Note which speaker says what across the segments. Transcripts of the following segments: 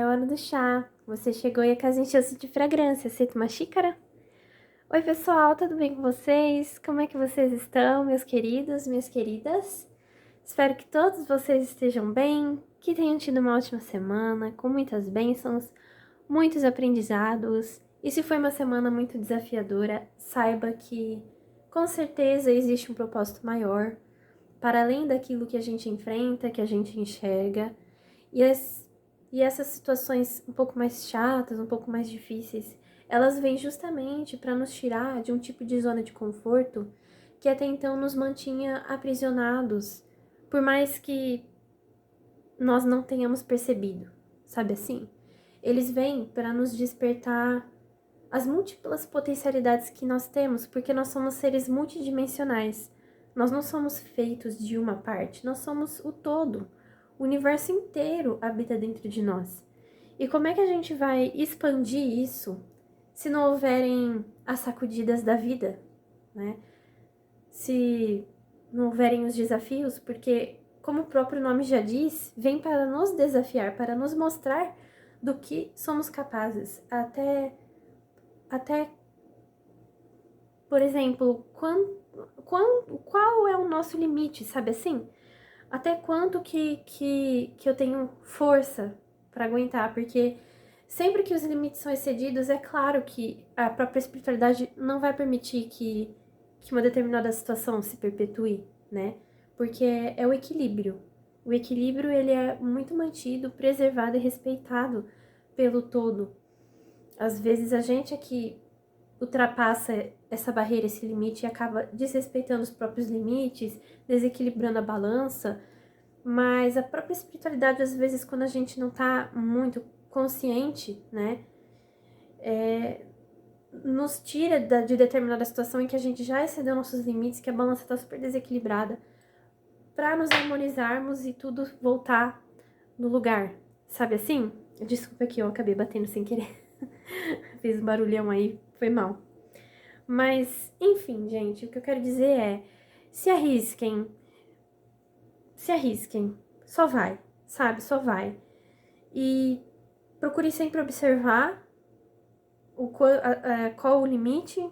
Speaker 1: a hora do chá. Você chegou e a casa encheu-se de fragrância. Aceita uma xícara? Oi, pessoal, tudo bem com vocês? Como é que vocês estão, meus queridos, minhas queridas? Espero que todos vocês estejam bem, que tenham tido uma ótima semana, com muitas bênçãos, muitos aprendizados. E se foi uma semana muito desafiadora, saiba que com certeza existe um propósito maior, para além daquilo que a gente enfrenta, que a gente enxerga. E essas situações um pouco mais chatas, um pouco mais difíceis, elas vêm justamente para nos tirar de um tipo de zona de conforto que até então nos mantinha aprisionados, por mais que nós não tenhamos percebido, sabe assim? Eles vêm para nos despertar as múltiplas potencialidades que nós temos, porque nós somos seres multidimensionais. Nós não somos feitos de uma parte, nós somos o todo. O universo inteiro habita dentro de nós. E como é que a gente vai expandir isso se não houverem as sacudidas da vida, né? Se não houverem os desafios, porque, como o próprio nome já diz, vem para nos desafiar, para nos mostrar do que somos capazes. Até por exemplo, qual é o nosso limite, sabe assim? Até quanto que eu tenho força para aguentar? Porque sempre que os limites são excedidos, é claro que a própria espiritualidade não vai permitir que uma determinada situação se perpetue, né? Porque é o equilíbrio. O equilíbrio, ele é muito mantido, preservado e respeitado pelo todo. Às vezes a gente aqui ultrapassa essa barreira, esse limite e acaba desrespeitando os próprios limites, desequilibrando a balança, mas a própria espiritualidade, às vezes, quando a gente não tá muito consciente, né, nos tira de determinada situação em que a gente já excedeu nossos limites, que a balança tá super desequilibrada, para nos harmonizarmos e tudo voltar no lugar, sabe assim? Desculpa que eu acabei batendo sem querer, fiz um barulhão aí, foi mal. Mas, enfim, gente, o que eu quero dizer é, se arrisquem, se arrisquem, só vai, sabe, só vai. E procure sempre observar qual o limite,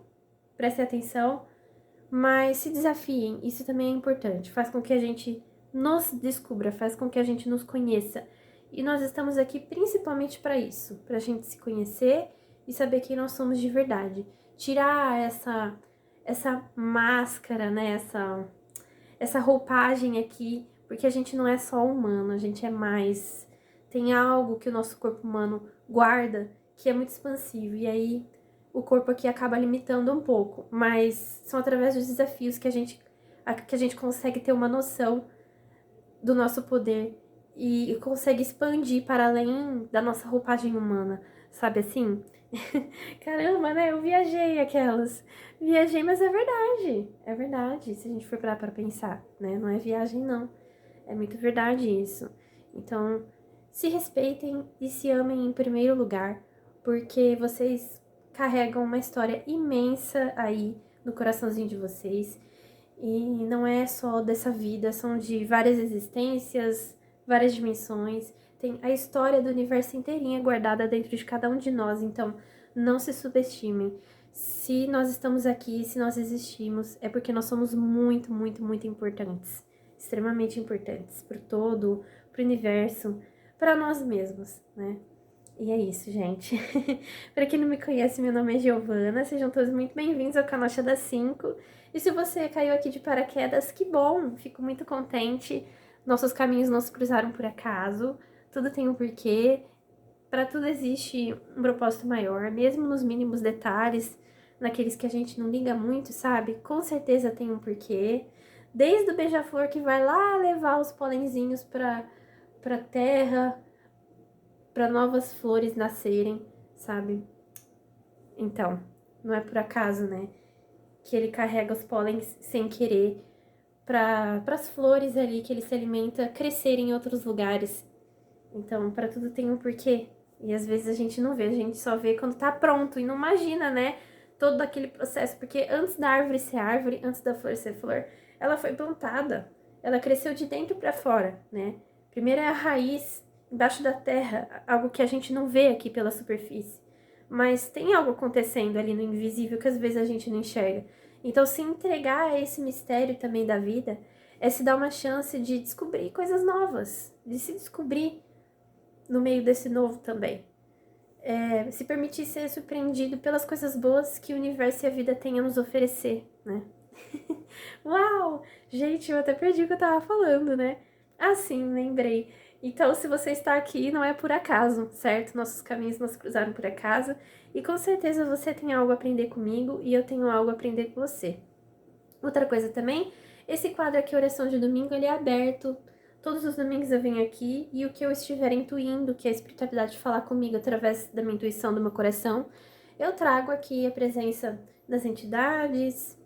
Speaker 1: preste atenção, mas se desafiem, isso também é importante, faz com que a gente nos descubra, faz com que a gente nos conheça. E nós estamos aqui principalmente para isso, para a gente se conhecer e saber quem nós somos de verdade. Tirar essa máscara, né, essa roupagem aqui, porque a gente não é só humano, a gente é mais. Tem algo que o nosso corpo humano guarda que é muito expansivo, e aí o corpo aqui acaba limitando um pouco, mas são através dos desafios que a gente consegue ter uma noção do nosso poder e consegue expandir para além da nossa roupagem humana, sabe assim? Caramba, né? Eu viajei aquelas. Viajei, mas é verdade, se a gente for parar pra pensar, né? Não é viagem, não. É muito verdade isso. Então, se respeitem e se amem em primeiro lugar, porque vocês carregam uma história imensa aí no coraçãozinho de vocês. E não é só dessa vida, são de várias existências, várias dimensões. Tem a história do universo inteirinha guardada dentro de cada um de nós, então não se subestimem. Se nós estamos aqui, se nós existimos, é porque nós somos muito, muito, muito importantes. Extremamente importantes para o todo, para o universo, para nós mesmos, né? E é isso, gente. Para quem não me conhece, meu nome é Giovana. Sejam todos muito bem-vindos ao canal Chá das 5. E se você caiu aqui de paraquedas, que bom! Fico muito contente. Nossos caminhos não se cruzaram por acaso. Tudo tem um porquê. Para tudo existe um propósito maior, mesmo nos mínimos detalhes, naqueles que a gente não liga muito, sabe? Com certeza tem um porquê. Desde o beija-flor que vai lá levar os polenzinhos para terra, para novas flores nascerem, sabe? Então, não é por acaso, né? Que ele carrega os pólens sem querer para as flores ali que ele se alimenta crescerem em outros lugares. Então, para tudo tem um porquê. E às vezes a gente não vê, a gente só vê quando tá pronto e não imagina, né? Todo aquele processo, porque antes da árvore ser árvore, antes da flor ser flor, ela foi plantada. Ela cresceu de dentro para fora, né? Primeiro é a raiz embaixo da terra, algo que a gente não vê aqui pela superfície. Mas tem algo acontecendo ali no invisível que às vezes a gente não enxerga. Então, se entregar a esse mistério também da vida é se dar uma chance de descobrir coisas novas, de se descobrir no meio desse novo também. Se permitir ser surpreendido pelas coisas boas que o universo e a vida têm a nos oferecer, né? Uau! Gente, eu até perdi o que eu tava falando, né? Ah, sim, lembrei. Então, se você está aqui, não é por acaso, certo? Nossos caminhos nos cruzaram por acaso. E com certeza você tem algo a aprender comigo e eu tenho algo a aprender com você. Outra coisa também, esse quadro aqui, Oração de Domingo, ele é aberto. Todos os domingos eu venho aqui e o que eu estiver intuindo, que a espiritualidade falar comigo através da minha intuição, do meu coração, eu trago aqui a presença das entidades,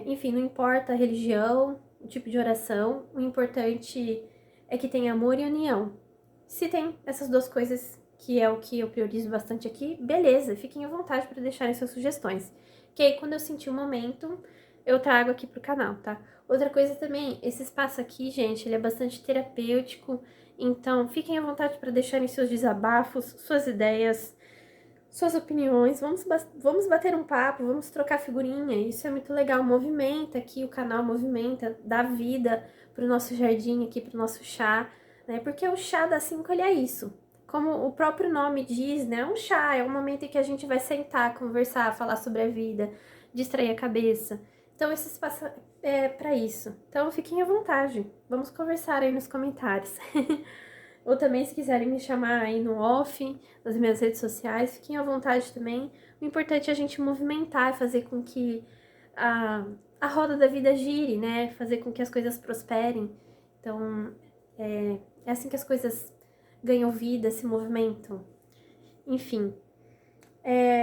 Speaker 1: enfim, não importa a religião, o tipo de oração, o importante é que tenha amor e união. Se tem essas duas coisas, que é o que eu priorizo bastante aqui, beleza, fiquem à vontade para deixarem suas sugestões. Que aí, quando eu sentir o momento, eu trago aqui pro canal, tá? Outra coisa também, esse espaço aqui, gente, ele é bastante terapêutico, então fiquem à vontade para deixarem seus desabafos, suas ideias, suas opiniões, vamos bater um papo, vamos trocar figurinha, isso é muito legal, movimenta aqui, o canal movimenta, dá vida pro nosso jardim aqui, pro nosso chá, né, porque o chá das 5, ele é isso, como o próprio nome diz, né, é um chá, é um momento em que a gente vai sentar, conversar, falar sobre a vida, distrair a cabeça, então esse espaço é pra isso, então fiquem à vontade, vamos conversar aí nos comentários. Ou também, se quiserem me chamar aí no off, nas minhas redes sociais, fiquem à vontade também. O importante é a gente movimentar, fazer com que a roda da vida gire, né? Fazer com que as coisas prosperem. Então, é assim que as coisas ganham vida, se movimentam. Enfim,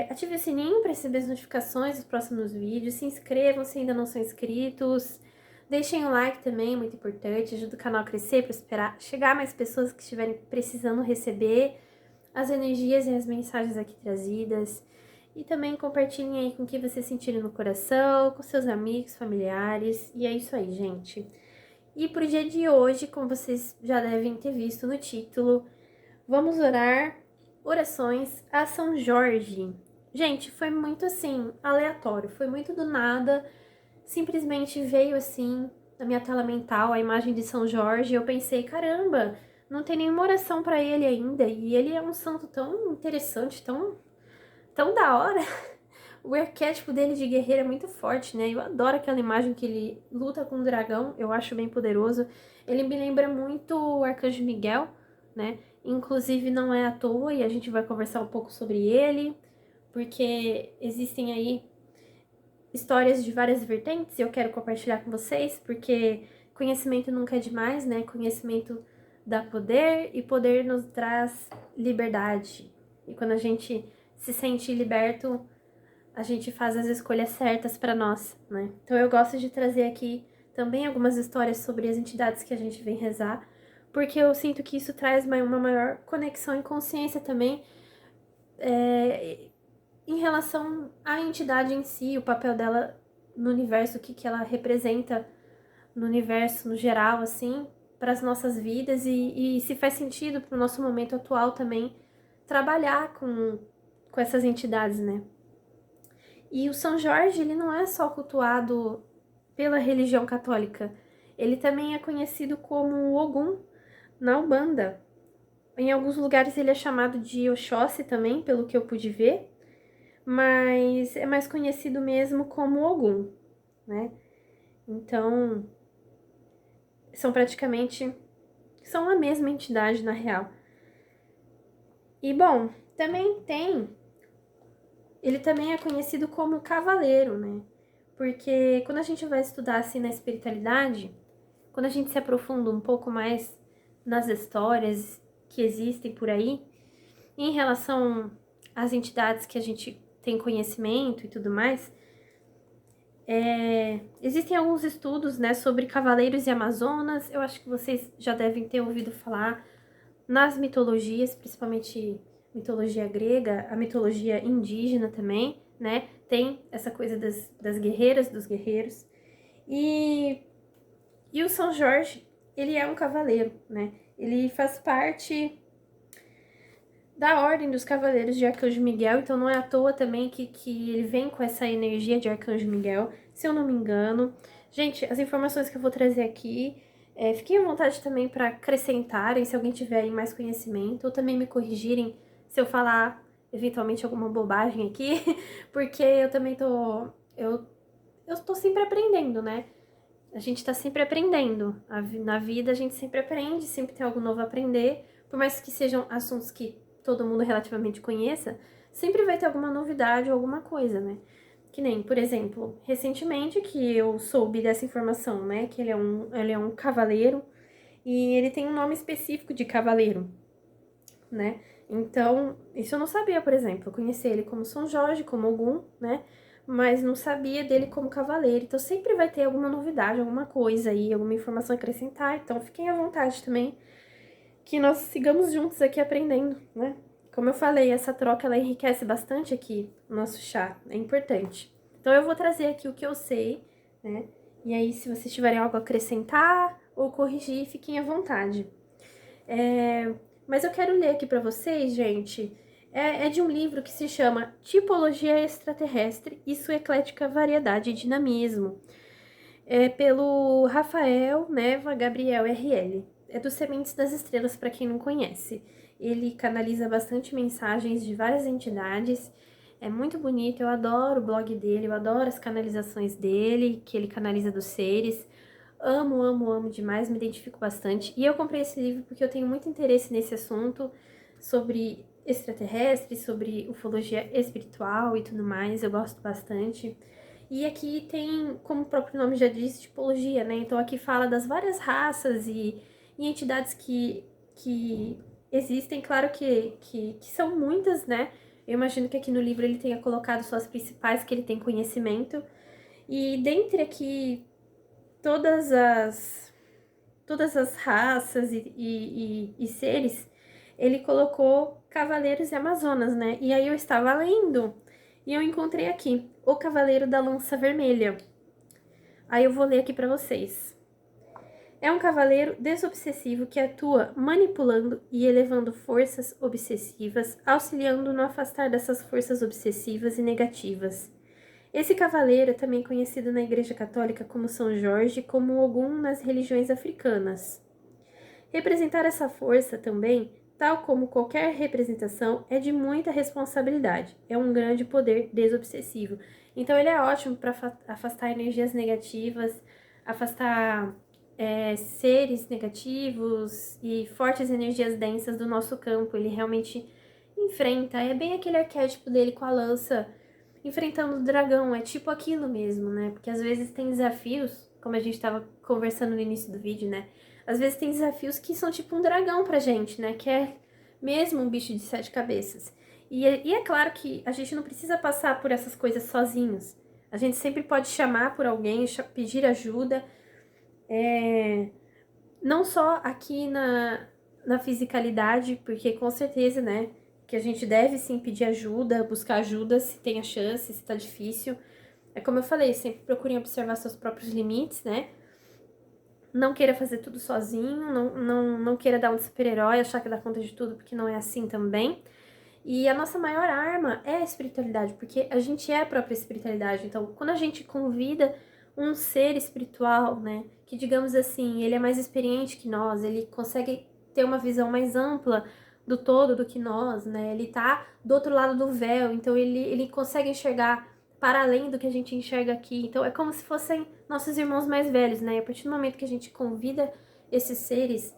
Speaker 1: ative o sininho para receber as notificações dos próximos vídeos. Se inscrevam se ainda não são inscritos. Deixem o like também, muito importante. Ajuda o canal a crescer, prosperar, chegar a mais pessoas que estiverem precisando receber as energias e as mensagens aqui trazidas. E também compartilhem aí com o que vocês sentirem no coração, com seus amigos, familiares. E é isso aí, gente. E pro dia de hoje, como vocês já devem ter visto no título, vamos orar orações a São Jorge. Gente, foi muito assim, aleatório, foi muito do nada, simplesmente veio assim na minha tela mental a imagem de São Jorge e eu pensei, caramba, não tem nenhuma oração para ele ainda, e ele é um santo tão interessante, tão da hora. O arquétipo dele de guerreiro é muito forte, né? Eu adoro aquela imagem que ele luta com um dragão, eu acho bem poderoso. Ele me lembra muito o Arcanjo Miguel, né? Inclusive não é à toa, e a gente vai conversar um pouco sobre ele, porque existem aí histórias de várias vertentes e eu quero compartilhar com vocês, porque conhecimento nunca é demais, né? Conhecimento dá poder e poder nos traz liberdade. E quando a gente se sente liberto, a gente faz as escolhas certas para nós, né? Então eu gosto de trazer aqui também algumas histórias sobre as entidades que a gente vem rezar, porque eu sinto que isso traz uma maior conexão e consciência também em relação à entidade em si, o papel dela no universo, o que ela representa no universo, no geral, assim, para as nossas vidas e se faz sentido para o nosso momento atual também trabalhar com essas entidades, né? E o São Jorge, ele não é só cultuado pela religião católica, ele também é conhecido como Ogum na Umbanda. Em alguns lugares ele é chamado de Oxóssi também, pelo que eu pude ver, mas é mais conhecido mesmo como Ogum, né? Então, são a mesma entidade na real. E bom, ele também é conhecido como Cavaleiro, né? Porque quando a gente vai estudar assim na espiritualidade, quando a gente se aprofunda um pouco mais nas histórias que existem por aí, em relação às entidades que a gente tem conhecimento e tudo mais, existem alguns estudos, né, sobre cavaleiros e amazonas. Eu acho que vocês já devem ter ouvido falar nas mitologias, principalmente mitologia grega, a mitologia indígena também, né? Tem essa coisa das guerreiras, dos guerreiros. E o São Jorge, ele é um cavaleiro, né? Ele faz parte da Ordem dos Cavaleiros de Arcanjo Miguel, então não é à toa também que ele vem com essa energia de Arcanjo Miguel, se eu não me engano. Gente, as informações que eu vou trazer aqui, fiquem à vontade também para acrescentarem, se alguém tiver aí mais conhecimento, ou também me corrigirem se eu falar eventualmente alguma bobagem aqui, porque eu também eu tô sempre aprendendo, né? A gente tá sempre aprendendo. Na vida a gente sempre aprende, sempre tem algo novo a aprender. Por mais que sejam assuntos que todo mundo relativamente conheça, sempre vai ter alguma novidade ou alguma coisa, né? Que nem, por exemplo, recentemente que eu soube dessa informação, né? Que ele é um cavaleiro e ele tem um nome específico de cavaleiro, né? Então, isso eu não sabia, por exemplo. Eu conheci ele como São Jorge, como Ogum, né? Mas não sabia dele como cavaleiro. Então, sempre vai ter alguma novidade, alguma coisa aí, alguma informação a acrescentar. Então, fiquem à vontade também, que nós sigamos juntos aqui aprendendo, né? Como eu falei, essa troca, ela enriquece bastante aqui o nosso chá. É importante. Então, eu vou trazer aqui o que eu sei, né? E aí, se vocês tiverem algo a acrescentar ou corrigir, fiquem à vontade. Mas eu quero ler aqui para vocês, gente. É de um livro que se chama Tipologia Extraterrestre e Sua Eclética Variedade e Dinamismo. É pelo Rafael Neva Gabriel RL. É dos Sementes das Estrelas, para quem não conhece. Ele canaliza bastante mensagens de várias entidades. É muito bonito, eu adoro o blog dele, eu adoro as canalizações dele, que ele canaliza dos seres. Amo, amo, amo demais, me identifico bastante. E eu comprei esse livro porque eu tenho muito interesse nesse assunto sobre extraterrestres, sobre ufologia espiritual e tudo mais. Eu gosto bastante. E aqui tem, como o próprio nome já diz, tipologia, né? Então aqui fala das várias raças e entidades que existem. Claro que são muitas, né? Eu imagino que aqui no livro ele tenha colocado só as principais que ele tem conhecimento. E dentre aqui todas as raças e seres, ele colocou cavaleiros e amazonas, né? E aí eu estava lendo e eu encontrei aqui o Cavaleiro da Lança Vermelha. Aí eu vou ler aqui para vocês. É um cavaleiro desobsessivo que atua manipulando e elevando forças obsessivas, auxiliando no afastar dessas forças obsessivas e negativas. Esse cavaleiro é também conhecido na Igreja Católica como São Jorge, como Ogum nas religiões africanas. Representar essa força também, tal como qualquer representação, é de muita responsabilidade. É um grande poder desobsessivo. Então ele é ótimo para afastar energias negativas, afastar seres negativos e fortes energias densas do nosso campo. Ele realmente enfrenta. É bem aquele arquétipo dele com a lança enfrentando o dragão. É tipo aquilo mesmo, né? Porque às vezes tem desafios, como a gente estava conversando no início do vídeo, né? Às vezes tem desafios que são tipo um dragão pra gente, né? Que é mesmo um bicho de 7 cabeças. E é claro que a gente não precisa passar por essas coisas sozinhos. A gente sempre pode chamar por alguém, pedir ajuda. Não só aqui na fisicalidade, porque com certeza, né? Que a gente deve sim pedir ajuda, buscar ajuda se tem a chance, se tá difícil. É como eu falei, sempre procurem observar seus próprios limites, né? Não queira fazer tudo sozinho, não queira dar um de super-herói, achar que dá conta de tudo, porque não é assim também. E a nossa maior arma é a espiritualidade, porque a gente é a própria espiritualidade. Então, quando a gente convida um ser espiritual, né, que digamos assim, ele é mais experiente que nós, ele consegue ter uma visão mais ampla do todo do que nós, né, ele tá do outro lado do véu, então ele consegue enxergar para além do que a gente enxerga aqui. Então, é como se fossem nossos irmãos mais velhos, né, e a partir do momento que a gente convida esses seres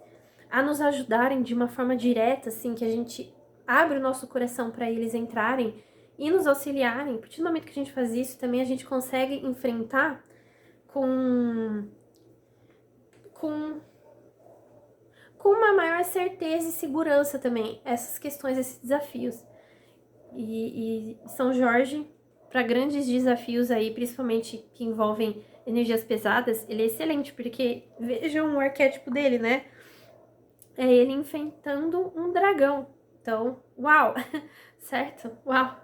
Speaker 1: a nos ajudarem de uma forma direta, assim, que a gente abre o nosso coração para eles entrarem e nos auxiliarem. A partir do momento que a gente faz isso, também a gente consegue enfrentar com, com, com uma maior certeza e segurança também essas questões, esses desafios. E São Jorge, para grandes desafios aí, principalmente que envolvem energias pesadas, ele é excelente, porque vejam o arquétipo dele, né? É ele enfrentando um dragão. Então, uau! Certo? Uau!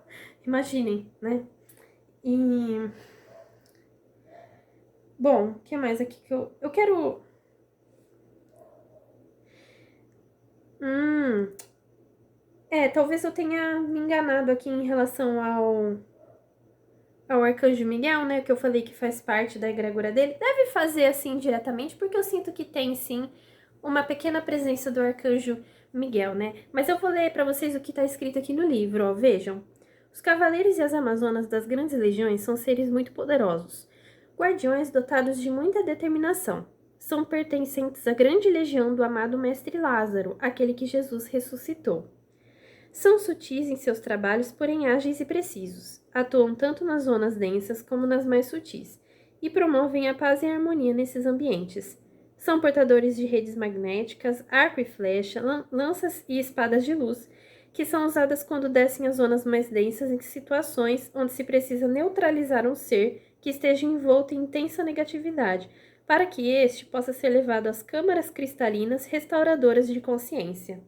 Speaker 1: Imaginem, né? E. Bom, o que mais aqui que eu quero. Hum, talvez eu tenha me enganado aqui em relação ao Arcanjo Miguel, né? Que eu falei que faz parte da egrégora dele. Deve fazer assim diretamente, porque eu sinto que tem sim uma pequena presença do Arcanjo Miguel, né? Mas eu vou ler para vocês o que está escrito aqui no livro, ó. Vejam. Os cavaleiros e as amazonas das grandes legiões são seres muito poderosos, guardiões dotados de muita determinação. São pertencentes à grande legião do amado Mestre Lázaro, aquele que Jesus ressuscitou. São sutis em seus trabalhos, porém ágeis e precisos. Atuam tanto nas zonas densas como nas mais sutis, e promovem a paz e a harmonia nesses ambientes. São portadores de redes magnéticas, arco e flecha, lanças e espadas de luz, que são usadas quando descem as zonas mais densas em situações onde se precisa neutralizar um ser que esteja envolto em intensa negatividade, para que este possa ser levado às câmaras cristalinas restauradoras de consciência.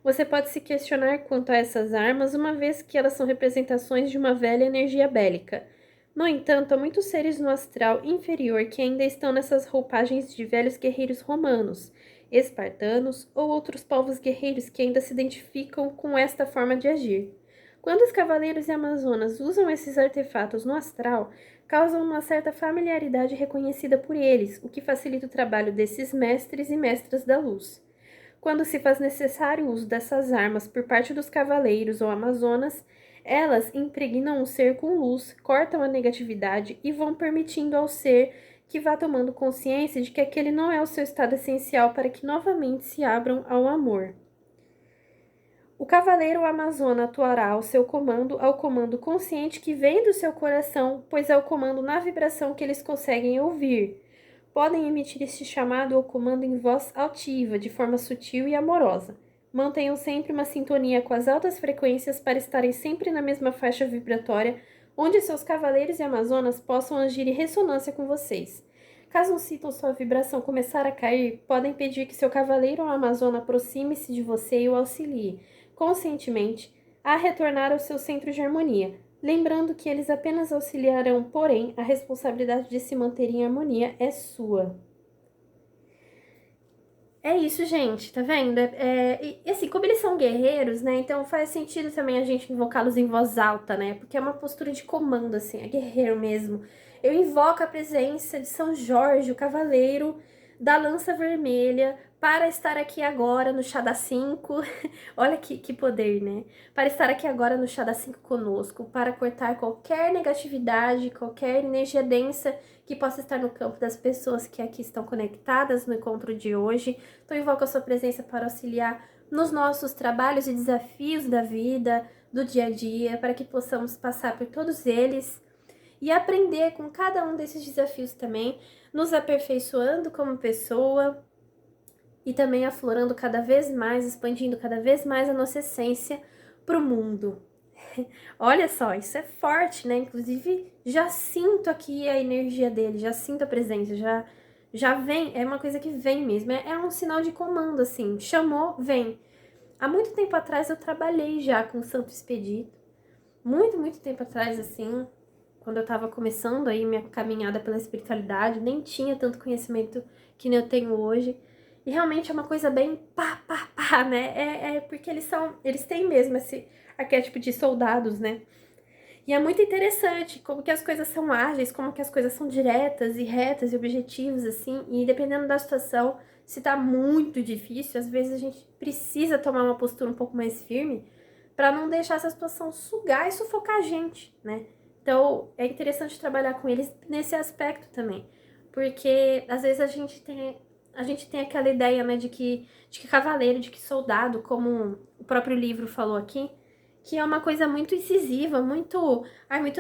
Speaker 1: Você pode se questionar quanto a essas armas, uma vez que elas são representações de uma velha energia bélica. No entanto, há muitos seres no astral inferior que ainda estão nessas roupagens de velhos guerreiros romanos, espartanos ou outros povos guerreiros que ainda se identificam com esta forma de agir. Quando os cavaleiros e amazonas usam esses artefatos no astral, causam uma certa familiaridade reconhecida por eles, o que facilita o trabalho desses mestres e mestras da luz. Quando se faz necessário o uso dessas armas por parte dos cavaleiros ou amazonas, elas impregnam o ser com luz, cortam a negatividade e vão permitindo ao ser que vá tomando consciência de que aquele não é o seu estado essencial para que novamente se abram ao amor. O cavaleiro ou amazona atuará ao comando consciente que vem do seu coração, pois é o comando na vibração que eles conseguem ouvir. Podem emitir este chamado ou comando em voz altiva, de forma sutil e amorosa. Mantenham sempre uma sintonia com as altas frequências para estarem sempre na mesma faixa vibratória, onde seus cavaleiros e amazonas possam agir em ressonância com vocês. Caso sintam sua vibração começar a cair, podem pedir que seu cavaleiro ou amazona aproxime-se de você e o auxilie, conscientemente, a retornar ao seu centro de harmonia, lembrando que eles apenas auxiliarão, porém, a responsabilidade de se manter em harmonia é sua. É isso, gente, tá vendo? E assim, como eles são guerreiros, né? Então faz sentido também a gente invocá-los em voz alta, né? Porque é uma postura de comando, assim, é guerreiro mesmo. Eu invoco a presença de São Jorge, o cavaleiro da lança vermelha, para estar aqui agora no Chá das 5. Olha que poder, né? Para estar aqui agora no Chá das 5 conosco, para cortar qualquer negatividade, qualquer energia densa que possa estar no campo das pessoas que aqui estão conectadas no encontro de hoje. Então, invoco a sua presença para auxiliar nos nossos trabalhos e desafios da vida, do dia a dia, para que possamos passar por todos eles e aprender com cada um desses desafios também, nos aperfeiçoando como pessoa e também aflorando cada vez mais, expandindo cada vez mais a nossa essência para o mundo. Olha só, isso é forte, né? Inclusive, já sinto aqui a energia dele, já sinto a presença, já vem, é uma coisa que vem mesmo, é um sinal de comando, assim, chamou, vem. Há muito tempo atrás eu trabalhei já com o Santo Expedito, muito tempo atrás, assim, quando eu tava começando aí minha caminhada pela espiritualidade, nem tinha tanto conhecimento que nem eu tenho hoje, e realmente é uma coisa bem pá, né? É porque eles têm mesmo esse arquétipo de soldados, né? E é muito interessante como que as coisas são ágeis, como que as coisas são diretas e retas e objetivas, assim, e dependendo da situação, se tá muito difícil, às vezes a gente precisa tomar uma postura um pouco mais firme para não deixar essa situação sugar e sufocar a gente, né? Então, é interessante trabalhar com eles nesse aspecto também, porque às vezes a gente tem aquela ideia, né, de que cavaleiro, de que soldado, como o próprio livro falou aqui, que é uma coisa muito incisiva, muito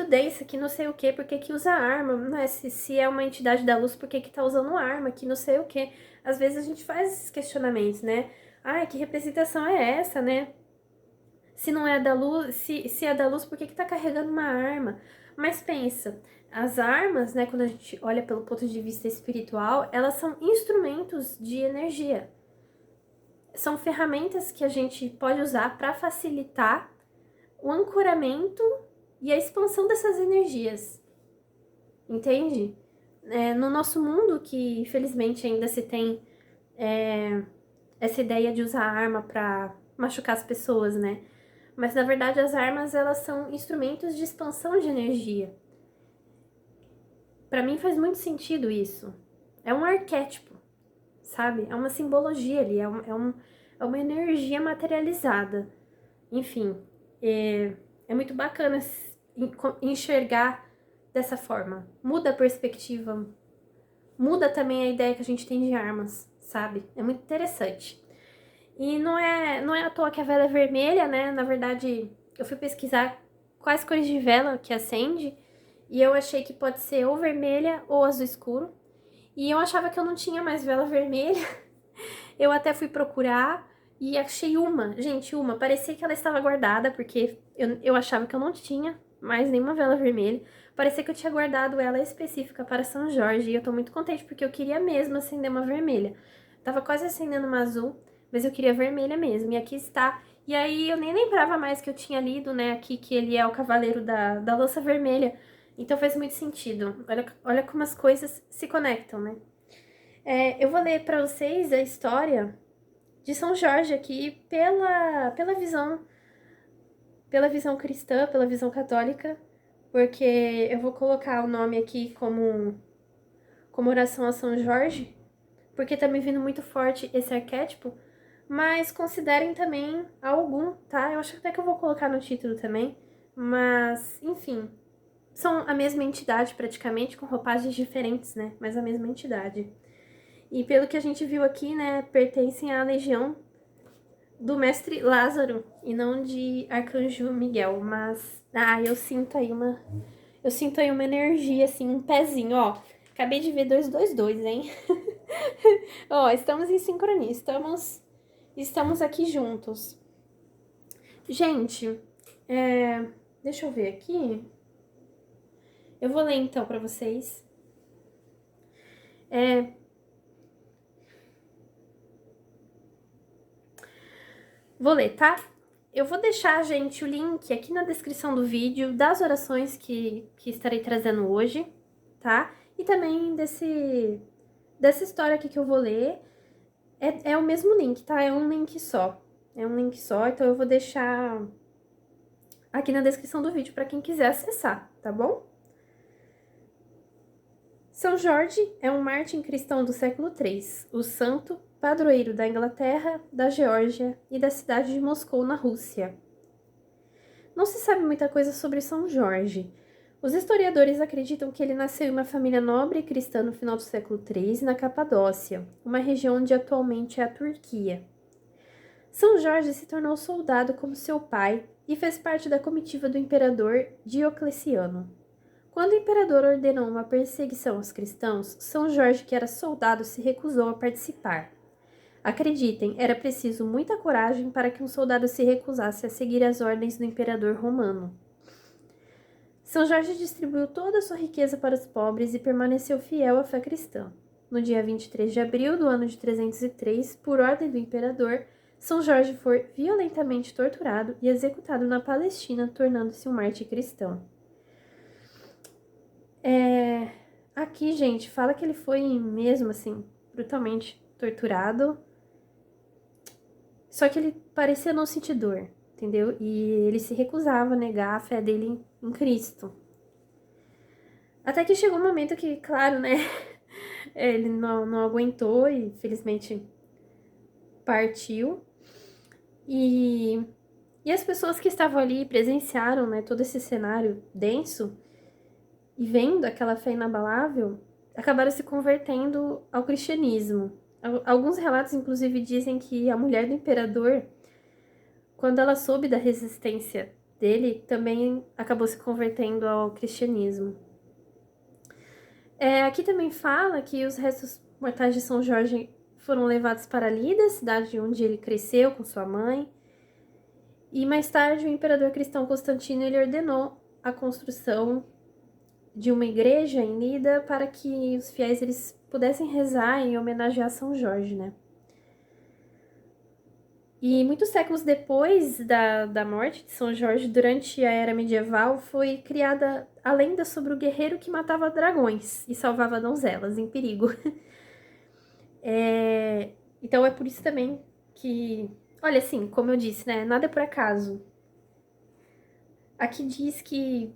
Speaker 1: densa, que não sei o que, porque que usa arma, né? Se é uma entidade da luz, por que tá usando arma, que não sei o que. Às vezes a gente faz esses questionamentos, né? Ai, que representação é essa, né? Se não é da luz, se é da luz, por que tá carregando uma arma? Mas pensa, as armas, né, quando a gente olha pelo ponto de vista espiritual, elas são instrumentos de energia. São ferramentas que a gente pode usar para facilitar o ancoramento e a expansão dessas energias, entende? No nosso mundo, que infelizmente ainda se tem essa ideia de usar arma pra machucar as pessoas, né? Mas na verdade as armas elas são instrumentos de expansão de energia. Pra mim faz muito sentido isso. É um arquétipo, sabe? É uma simbologia ali, é uma energia materializada. Enfim, é muito bacana enxergar dessa forma. Muda a perspectiva, muda também a ideia que a gente tem de armas, sabe? É muito interessante. E não é à toa que a vela é vermelha, né? Na verdade, eu fui pesquisar quais cores de vela que acende e eu achei que pode ser ou vermelha ou azul escuro. E eu achava que eu não tinha mais vela vermelha. Eu até fui procurar e achei uma. Gente, uma. Parecia que ela estava guardada, porque eu achava que eu não tinha mais nenhuma vela vermelha. Parecia que eu tinha guardado ela específica para São Jorge. E eu tô muito contente, porque eu queria mesmo acender uma vermelha. Tava quase acendendo uma azul, mas eu queria vermelha mesmo. E aqui está. E aí eu nem lembrava mais que eu tinha lido, né, aqui que ele é o cavaleiro da louça vermelha. Então faz muito sentido. Olha como as coisas se conectam, né? Eu vou ler para vocês a história de São Jorge aqui pela visão cristã, pela visão católica, porque eu vou colocar o nome aqui como oração a São Jorge, porque tá me vindo muito forte esse arquétipo, mas considerem também algum, tá? Eu acho até que eu vou colocar no título também, mas enfim, são a mesma entidade praticamente, com roupagens diferentes, né? Mas a mesma entidade. E pelo que a gente viu aqui, né, pertencem à legião do mestre Lázaro e não de Arcanjo Miguel, mas eu sinto aí uma energia assim, um pezinho, ó. Acabei de ver 222, hein? Ó, estamos em sincronia, estamos aqui juntos. Gente, deixa eu ver aqui. Eu vou ler então para vocês. Vou ler, tá? Eu vou deixar, gente, o link aqui na descrição do vídeo das orações que estarei trazendo hoje, tá? E também dessa história aqui que eu vou ler. É o mesmo link, tá? É um link só. É um link só, então eu vou deixar aqui na descrição do vídeo para quem quiser acessar, tá bom? São Jorge é um mártir cristão do século III, o santo padroeiro da Inglaterra, da Geórgia e da cidade de Moscou, na Rússia. Não se sabe muita coisa sobre São Jorge. Os historiadores acreditam que ele nasceu em uma família nobre e cristã no final do século III, na Capadócia, uma região onde atualmente é a Turquia. São Jorge se tornou soldado como seu pai e fez parte da comitiva do imperador Diocleciano. Quando o imperador ordenou uma perseguição aos cristãos, São Jorge, que era soldado, se recusou a participar. Acreditem, era preciso muita coragem para que um soldado se recusasse a seguir as ordens do imperador romano. São Jorge distribuiu toda a sua riqueza para os pobres e permaneceu fiel à fé cristã. No dia 23 de abril do ano de 303, por ordem do imperador, São Jorge foi violentamente torturado e executado na Palestina, tornando-se um mártir cristão. Aqui, gente, fala que ele foi mesmo, assim, brutalmente torturado. Só que ele parecia não sentir dor, entendeu? E ele se recusava a negar a fé dele em Cristo. Até que chegou um momento que, claro, né? Ele não aguentou e, felizmente, partiu. E as pessoas que estavam ali presenciaram, né, todo esse cenário denso e vendo aquela fé inabalável, acabaram se convertendo ao cristianismo. Alguns relatos, inclusive, dizem que a mulher do imperador, quando ela soube da resistência dele, também acabou se convertendo ao cristianismo. Aqui também fala que os restos mortais de São Jorge foram levados para Lida, cidade onde ele cresceu com sua mãe. E mais tarde, o imperador cristão Constantino ele ordenou a construção de uma igreja em Lida para que os fiéis eles pudessem rezar em homenagear São Jorge, né? E muitos séculos depois da morte de São Jorge, durante a Era Medieval, foi criada a lenda sobre o guerreiro que matava dragões e salvava donzelas em perigo. Então é por isso também que, olha, assim, como eu disse, né, nada é por acaso. Aqui diz que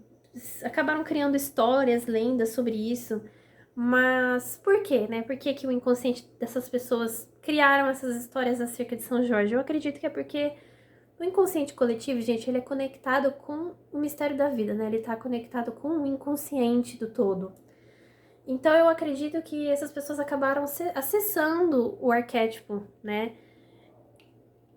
Speaker 1: acabaram criando histórias, lendas sobre isso, mas por quê, né? Por que que o inconsciente dessas pessoas criaram essas histórias acerca de São Jorge? Eu acredito que é porque o inconsciente coletivo, gente, ele é conectado com o mistério da vida, né? Ele tá conectado com o inconsciente do todo. Então eu acredito que essas pessoas acabaram acessando o arquétipo, né,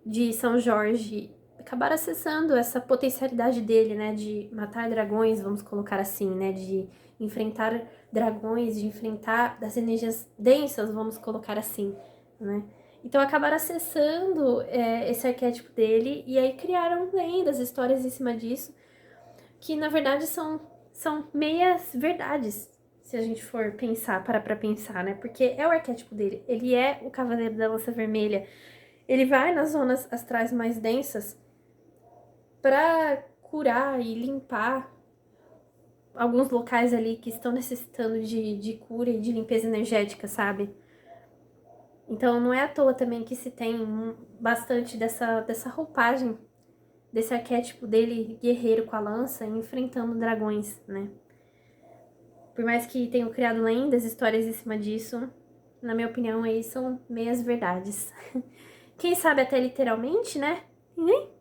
Speaker 1: de São Jorge, acabaram acessando essa potencialidade dele, né, de matar dragões, vamos colocar assim, né, de enfrentar dragões, de enfrentar das energias densas, vamos colocar assim, né. Então acabaram acessando esse arquétipo dele e aí criaram lendas, histórias em cima disso, que na verdade são meias verdades, se a gente for pensar, parar pra pensar, né? Porque é o arquétipo dele, ele é o Cavaleiro da Lança Vermelha, ele vai nas zonas astrais mais densas pra curar e limpar alguns locais ali que estão necessitando de cura e de limpeza energética, sabe? Então não é à toa também que se tem bastante dessa roupagem, desse arquétipo dele, guerreiro com a lança, enfrentando dragões, né? Por mais que tenham criado lendas, histórias em cima disso, na minha opinião, aí são meias verdades. Quem sabe até literalmente, né?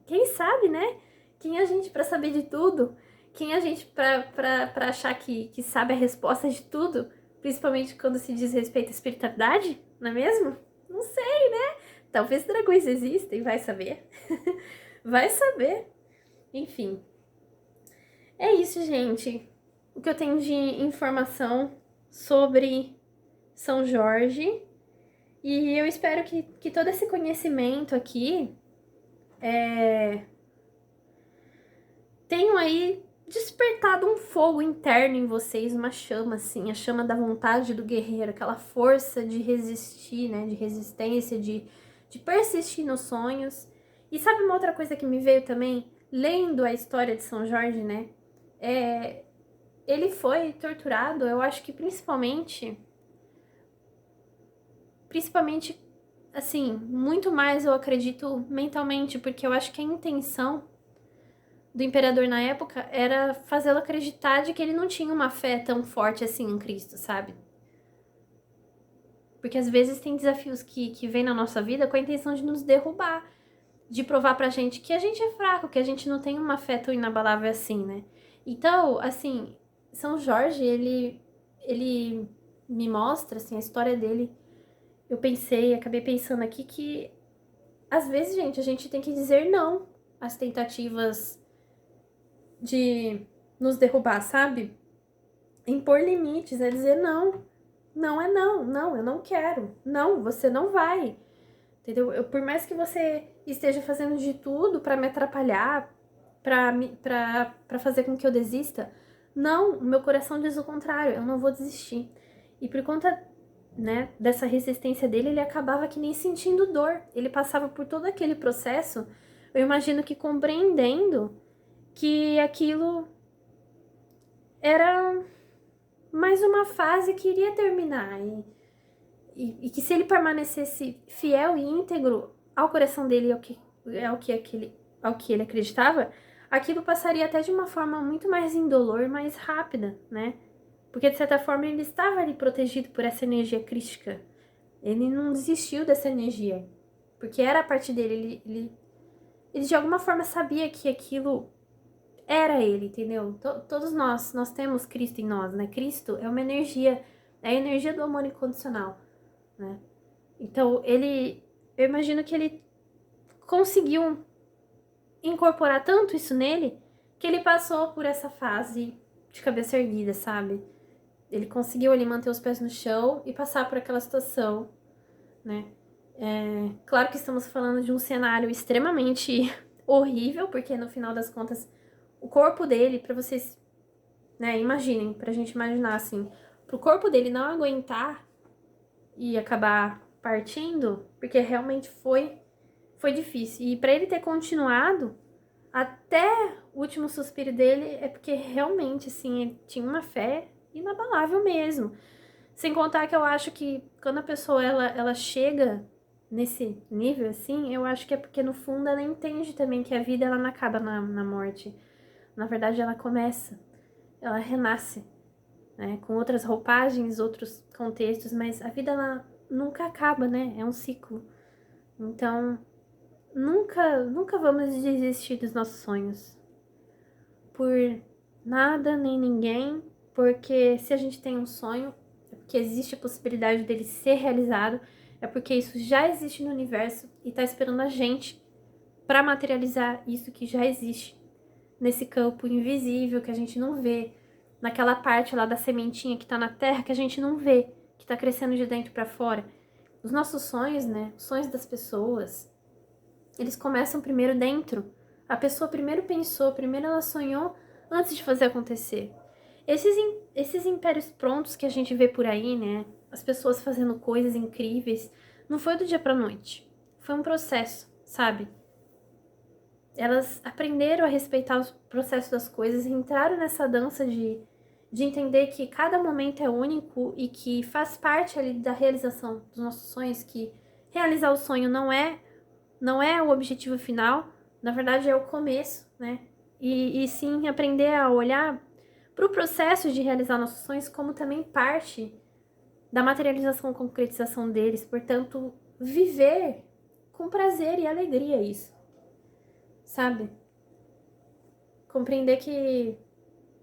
Speaker 1: Quem sabe, né? Quem é a gente pra saber de tudo? Quem é a gente pra achar que sabe a resposta de tudo? Principalmente quando se diz respeito à espiritualidade, não é mesmo? Não sei, né? Talvez dragões existem, vai saber. Vai saber. Enfim, é isso, gente. O que eu tenho de informação sobre São Jorge. E eu espero que todo esse conhecimento aqui tenham aí despertado um fogo interno em vocês, uma chama, assim, a chama da vontade do guerreiro, aquela força de resistir, né? De resistência, de persistir nos sonhos. E sabe uma outra coisa que me veio também? Lendo a história de São Jorge, né? Ele foi torturado, eu acho que principalmente, assim, muito mais eu acredito mentalmente, porque eu acho que a intenção do imperador na época era fazê-lo acreditar de que ele não tinha uma fé tão forte assim em Cristo, sabe? Porque às vezes tem desafios que vêm na nossa vida com a intenção de nos derrubar, de provar pra gente que a gente é fraco, que a gente não tem uma fé tão inabalável assim, né? Então, assim, São Jorge, ele me mostra, assim, a história dele. Eu acabei pensando aqui que às vezes, gente, a gente tem que dizer não às tentativas de nos derrubar, sabe? Impor limites, é dizer não. Não é não, não, eu não quero. Não, você não vai. Entendeu? Por mais que você esteja fazendo de tudo pra me atrapalhar, pra fazer com que eu desista, não, o meu coração diz o contrário, eu não vou desistir. E por conta, né, dessa resistência dele, ele acabava que nem sentindo dor. Ele passava por todo aquele processo, eu imagino que compreendendo que aquilo era mais uma fase que iria terminar. E que se ele permanecesse fiel e íntegro ao coração dele, ao que ele acreditava, aquilo passaria até de uma forma muito mais indolor, mais rápida, né? Porque, de certa forma, ele estava ali protegido por essa energia crística. Ele não desistiu dessa energia. Porque era a parte dele. Ele de alguma forma sabia que aquilo era ele, entendeu? Todos nós temos Cristo em nós, né? Cristo é uma energia, é a energia do amor incondicional, né? Então, eu imagino que ele conseguiu incorporar tanto isso nele que ele passou por essa fase de cabeça erguida, sabe? Ele conseguiu ali manter os pés no chão e passar por aquela situação, né? Claro que estamos falando de um cenário extremamente horrível, porque no final das contas, o corpo dele, pra vocês, né, imaginem, pra gente imaginar assim, pro corpo dele não aguentar e acabar partindo, porque realmente foi difícil. E pra ele ter continuado até o último suspiro dele é porque realmente, assim, ele tinha uma fé inabalável mesmo. Sem contar que eu acho que quando a pessoa ela chega, nesse nível, assim, eu acho que é porque no fundo ela entende também que a vida ela não acaba na morte. Na verdade, ela começa, ela renasce, né? Com outras roupagens, outros contextos, mas a vida ela nunca acaba, né? É um ciclo. Então, nunca vamos desistir dos nossos sonhos. Por nada nem ninguém, porque se a gente tem um sonho, é porque existe a possibilidade dele ser realizado, é porque isso já existe no universo e tá esperando a gente para materializar isso que já existe nesse campo invisível que a gente não vê, naquela parte lá da sementinha que tá na terra que a gente não vê, que tá crescendo de dentro para fora. Os nossos sonhos, né, os sonhos das pessoas, eles começam primeiro dentro. A pessoa primeiro pensou, primeiro ela sonhou antes de fazer acontecer. Esses impérios prontos que a gente vê por aí, né? As pessoas fazendo coisas incríveis, não foi do dia pra noite. Foi um processo, sabe? Elas aprenderam a respeitar o processo das coisas e entraram nessa dança de entender que cada momento é único e que faz parte ali da realização dos nossos sonhos, que realizar o sonho não é o objetivo final, na verdade é o começo, né? E sim aprender a olhar para o processo de realizar nossos sonhos como também parte da materialização e concretização deles, portanto, viver com prazer e alegria isso, sabe? Compreender que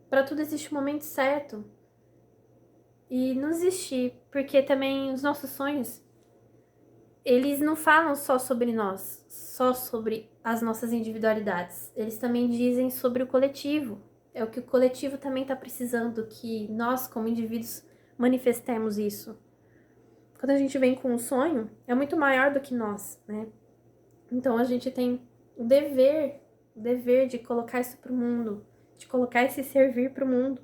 Speaker 1: para tudo existe um momento certo e não desistir, porque também os nossos sonhos eles não falam só sobre nós, só sobre as nossas individualidades. Eles também dizem sobre o coletivo. É o que o coletivo também está precisando, que nós, como indivíduos, manifestemos isso. Quando a gente vem com um sonho, é muito maior do que nós, né? Então a gente tem o dever de colocar isso pro mundo, de colocar esse servir pro mundo.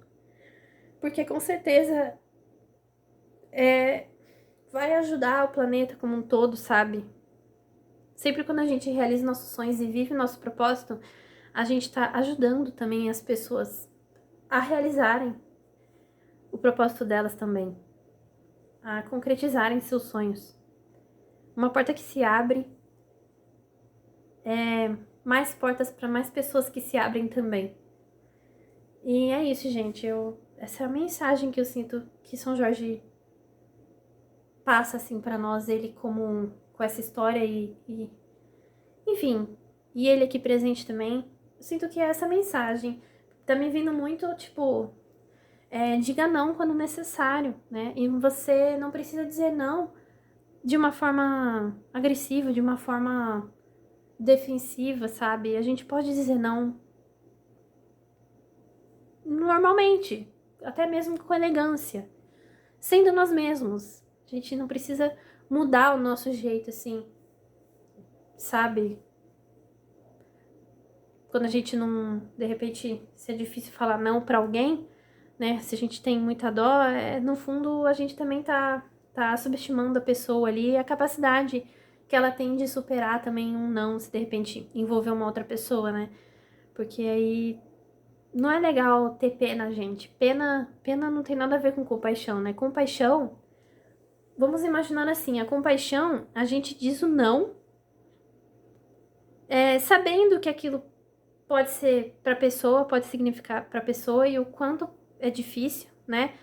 Speaker 1: Porque com certeza vai ajudar o planeta como um todo, sabe? Sempre quando a gente realiza nossos sonhos e vive nosso propósito, a gente está ajudando também as pessoas a realizarem o propósito delas também, a concretizarem seus sonhos. Uma porta que se abre é mais portas para mais pessoas que se abrem também. E é isso, gente. Essa é a mensagem que eu sinto que São Jorge passa assim para nós, ele com essa história enfim, e ele aqui presente também. Eu sinto que é essa mensagem. Tá me vindo muito, tipo, diga não quando necessário, né? E você não precisa dizer não de uma forma agressiva, de uma forma defensiva, sabe? A gente pode dizer não normalmente, até mesmo com elegância, sendo nós mesmos. A gente não precisa mudar o nosso jeito, assim, sabe? Quando a gente não, de repente, se é difícil falar não pra alguém, né? Se a gente tem muita dó, no fundo a gente também tá subestimando a pessoa ali e a capacidade que ela tem de superar também um não, se de repente envolver uma outra pessoa, né? Porque aí não é legal ter pena, gente. Pena não tem nada a ver com compaixão, né? Compaixão, vamos imaginar assim, a compaixão, a gente diz o não, sabendo que aquilo pode ser pra pessoa, pode significar pra pessoa e o quanto é difícil, né?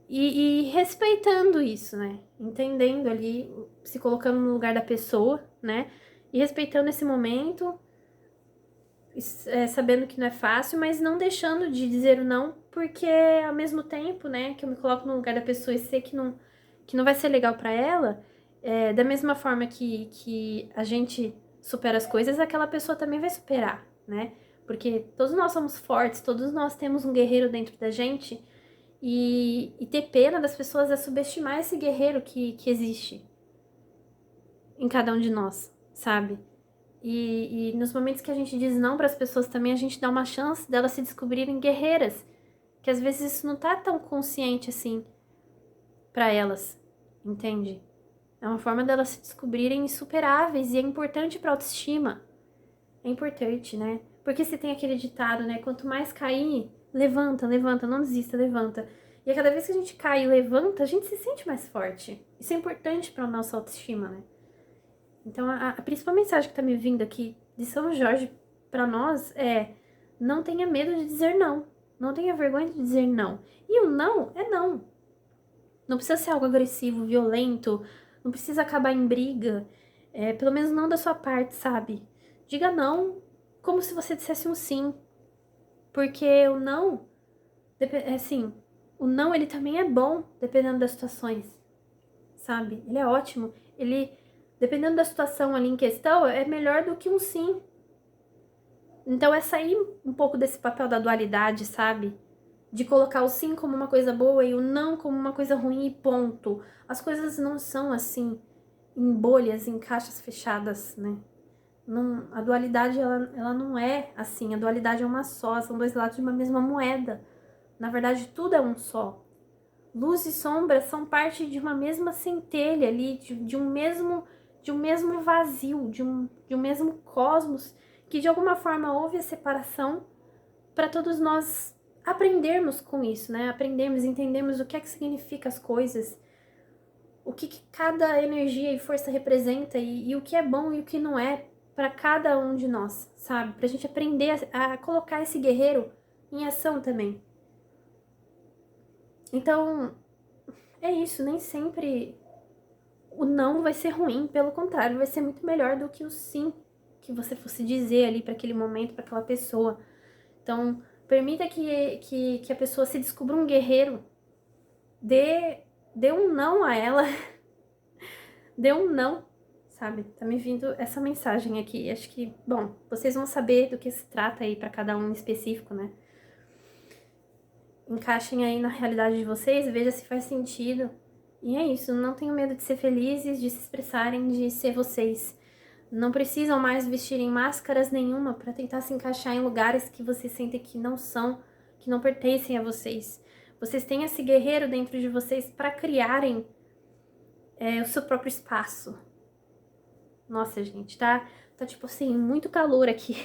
Speaker 1: E respeitando isso, né? Entendendo ali, se colocando no lugar da pessoa, né? E respeitando esse momento, sabendo que não é fácil, mas não deixando de dizer o não, porque ao mesmo tempo, né, que eu me coloco no lugar da pessoa e sei que não vai ser legal pra ela, da mesma forma que a gente supera as coisas, aquela pessoa também vai superar, né? Porque todos nós somos fortes, todos nós temos um guerreiro dentro da gente. E ter pena das pessoas é subestimar esse guerreiro que existe em cada um de nós, sabe? E nos momentos que a gente diz não para as pessoas também, a gente dá uma chance delas se descobrirem guerreiras. Que às vezes isso não tá tão consciente assim para elas, entende? É uma forma delas se descobrirem insuperáveis e é importante pra autoestima. É importante, né? Porque se tem aquele ditado, né? Quanto mais cair, levanta, levanta, não desista, levanta. E a cada vez que a gente cai e levanta, a gente se sente mais forte. Isso é importante pra nossa autoestima, né? Então, a principal mensagem que tá me vindo aqui de São Jorge pra nós é: não tenha medo de dizer não. Não tenha vergonha de dizer não. E o não é não. Não precisa ser algo agressivo, violento, não precisa acabar em briga. Pelo menos não da sua parte, sabe? Diga não como se você dissesse um sim. Porque o não, assim, o não ele também é bom, dependendo das situações, sabe? Ele é ótimo. Ele, dependendo da situação ali em questão, é melhor do que um sim. Então é sair um pouco desse papel da dualidade, sabe? De colocar o sim como uma coisa boa e o não como uma coisa ruim e ponto. As coisas não são assim, em bolhas, em caixas fechadas, né? Não, a dualidade, ela não é assim. A dualidade é uma só, são dois lados de uma mesma moeda. Na verdade, tudo é um só. Luz e sombra são parte de uma mesma centelha ali, de um mesmo vazio, de um mesmo cosmos, que de alguma forma houve a separação para todos nós aprendermos com isso, né? Aprendermos, entendermos o que é que significa as coisas, o que cada energia e força representa e o que é bom e o que não é para cada um de nós, sabe? Pra gente aprender a colocar esse guerreiro em ação também. Então, é isso, nem sempre o não vai ser ruim, pelo contrário, vai ser muito melhor do que o sim que você fosse dizer ali para aquele momento, para aquela pessoa. Então, permita que a pessoa se descubra um guerreiro, dê um não a ela, dê um não, sabe? Tá me vindo essa mensagem aqui. Acho que, bom, vocês vão saber do que se trata aí para cada um em específico, né? Encaixem aí na realidade de vocês, veja se faz sentido. E é isso, não tenham medo de ser felizes, de se expressarem, de ser vocês. Não precisam mais vestirem máscaras nenhuma para tentar se encaixar em lugares que vocês sentem que não são, que não pertencem a vocês. Vocês têm esse guerreiro dentro de vocês para criarem o seu próprio espaço. Nossa, gente, tá tipo assim, muito calor aqui.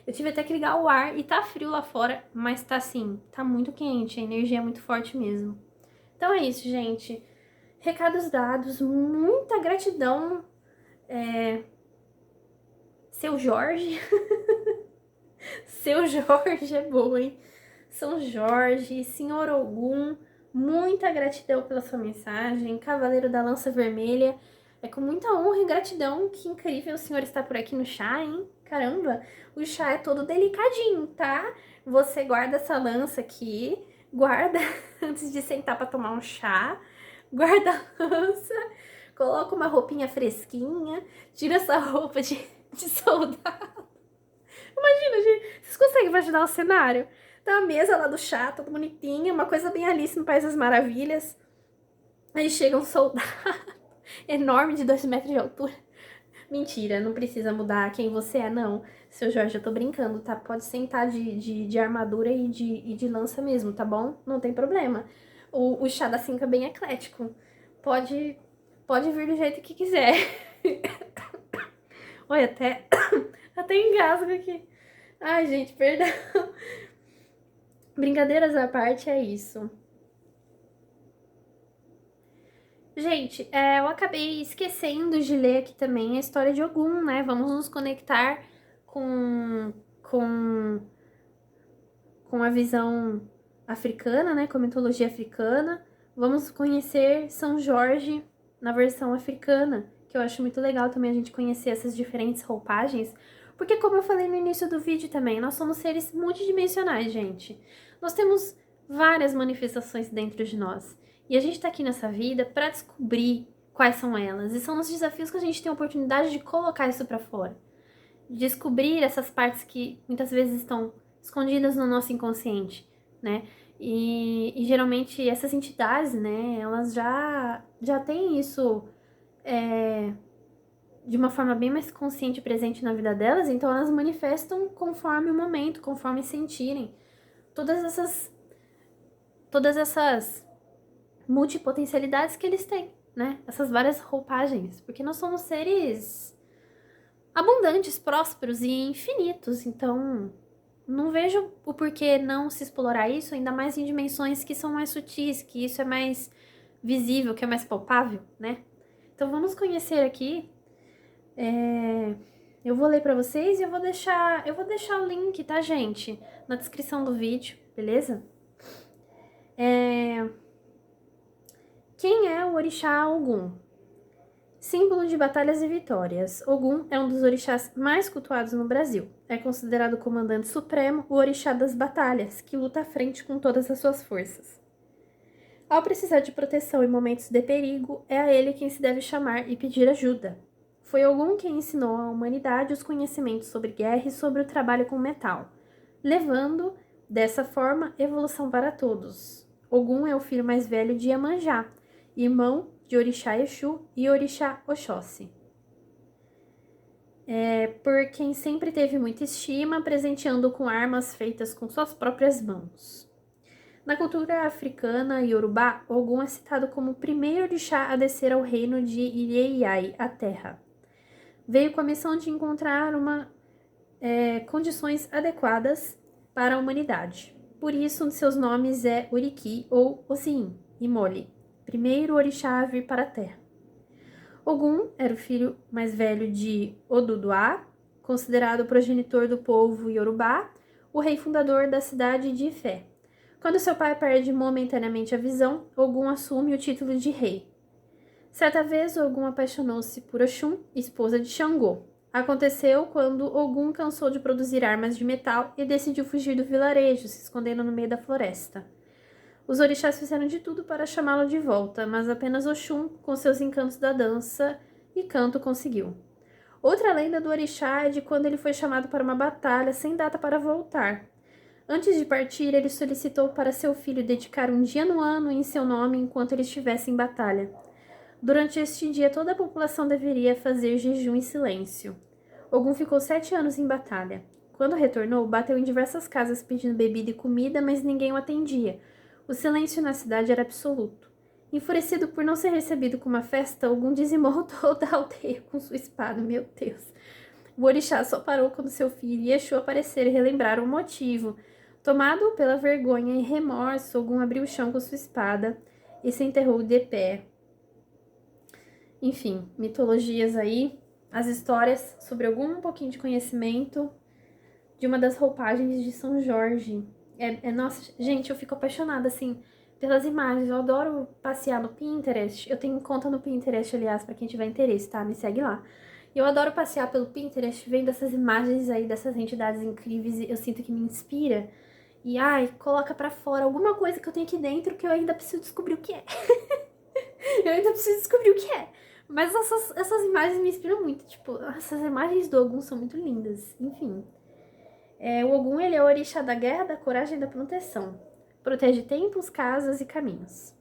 Speaker 1: Eu tive até que ligar o ar e tá frio lá fora, mas tá assim, tá muito quente, a energia é muito forte mesmo. Então é isso, gente. Recados dados, muita gratidão. Seu Jorge. Seu Jorge é bom, hein? São Jorge, Senhor Ogum, muita gratidão pela sua mensagem. Cavaleiro da Lança Vermelha, é com muita honra e gratidão, que incrível o senhor estar por aqui no chá, hein? Caramba, o chá é todo delicadinho, tá? Você guarda essa lança aqui, guarda antes de sentar para tomar um chá, guarda a lança, coloca uma roupinha fresquinha, tira essa roupa de soldado. Imagina, gente, vocês conseguem imaginar o cenário? Tá a mesa lá do chá, toda bonitinha, uma coisa bem Alice no País das Maravilhas. Aí chega um soldado enorme de 2 metros de altura. Mentira, não precisa mudar quem você é, não. Seu Jorge, eu tô brincando, tá? Pode sentar de armadura e de lança mesmo, tá bom? Não tem problema. O chá da 5 é bem eclético. Pode vir do jeito que quiser. Olha, até engasgo aqui. Ai, gente, perdão. Brincadeiras à parte, é isso. Gente, eu acabei esquecendo de ler aqui também a história de Ogum, né? Vamos nos conectar com, com, com a visão africana, né? Com a mitologia africana. Vamos conhecer São Jorge na versão africana, que eu acho muito legal também a gente conhecer essas diferentes roupagens. Porque, como eu falei no início do vídeo também, nós somos seres multidimensionais, gente. Nós temos várias manifestações dentro de nós. E a gente tá aqui nessa vida para descobrir quais são elas. E são os desafios que a gente tem a oportunidade de colocar isso para fora. De descobrir essas partes que muitas vezes estão escondidas no nosso inconsciente, né? E geralmente essas entidades, né, elas já têm isso de uma forma bem mais consciente e presente na vida delas, então elas manifestam conforme o momento, conforme sentirem. Todas essas multipotencialidades que eles têm, né? Essas várias roupagens, porque nós somos seres abundantes, prósperos e infinitos, então não vejo o porquê não se explorar isso, ainda mais em dimensões que são mais sutis, que isso é mais visível, que é mais palpável, né? Então vamos conhecer aqui Eu vou ler pra vocês e eu vou deixar o link, tá, gente? Na descrição do vídeo, beleza? Quem é o orixá Ogum? Símbolo de batalhas e vitórias, Ogum é um dos orixás mais cultuados no Brasil. É considerado o comandante supremo, o orixá das batalhas, que luta à frente com todas as suas forças. Ao precisar de proteção em momentos de perigo, é a ele quem se deve chamar e pedir ajuda. Foi Ogum quem ensinou à humanidade os conhecimentos sobre guerra e sobre o trabalho com metal, levando, dessa forma, evolução para todos. Ogum é o filho mais velho de Iemanjá, irmão de Orixá Exu e Orixá Oxóssi. Por quem sempre teve muita estima, presenteando com armas feitas com suas próprias mãos. Na cultura africana e Yorubá, Ogum é citado como o primeiro orixá a descer ao reino de Ireiai, a terra. Veio com a missão de encontrar condições adequadas para a humanidade. Por isso, um de seus nomes é Oriki ou Osim, Imoli, primeiro orixá a vir para a terra. Ogum era o filho mais velho de Oduduá, considerado o progenitor do povo Yorubá, o rei fundador da cidade de Ifé. Quando seu pai perde momentaneamente a visão, Ogum assume o título de rei. Certa vez, Ogum apaixonou-se por Oxum, esposa de Xangô. Aconteceu quando Ogum cansou de produzir armas de metal e decidiu fugir do vilarejo, se escondendo no meio da floresta. Os orixás fizeram de tudo para chamá-lo de volta, mas apenas Oxum, com seus encantos da dança e canto, conseguiu. Outra lenda do orixá é de quando ele foi chamado para uma batalha sem data para voltar. Antes de partir, ele solicitou para seu filho dedicar um dia no ano em seu nome enquanto ele estivesse em batalha. Durante este dia, toda a população deveria fazer jejum em silêncio. Ogum ficou 7 anos em batalha. Quando retornou, bateu em diversas casas pedindo bebida e comida, mas ninguém o atendia. O silêncio na cidade era absoluto. Enfurecido por não ser recebido com uma festa, Ogum dizimou toda a aldeia com sua espada. Meu Deus! O orixá só parou quando seu filho e Exu apareceram e relembraram o motivo. Tomado pela vergonha e remorso, Ogum abriu o chão com sua espada e se enterrou de pé. Enfim, mitologias aí, as histórias sobre algum pouquinho de conhecimento de uma das roupagens de São Jorge. Nossa, gente, eu fico apaixonada, assim, pelas imagens. Eu adoro passear no Pinterest. Eu tenho conta no Pinterest, aliás, pra quem tiver interesse, tá? Me segue lá. E eu adoro passear pelo Pinterest, vendo essas imagens aí dessas entidades incríveis. Eu sinto que me inspira. E, coloca pra fora alguma coisa que eu tenho aqui dentro que eu ainda preciso descobrir o que é. Eu ainda preciso descobrir o que é. Mas essas imagens me inspiram muito. Tipo, essas imagens do Ogum são muito lindas. Enfim. O Ogum, ele é o orixá da guerra, da coragem e da proteção. Protege templos, casas e caminhos.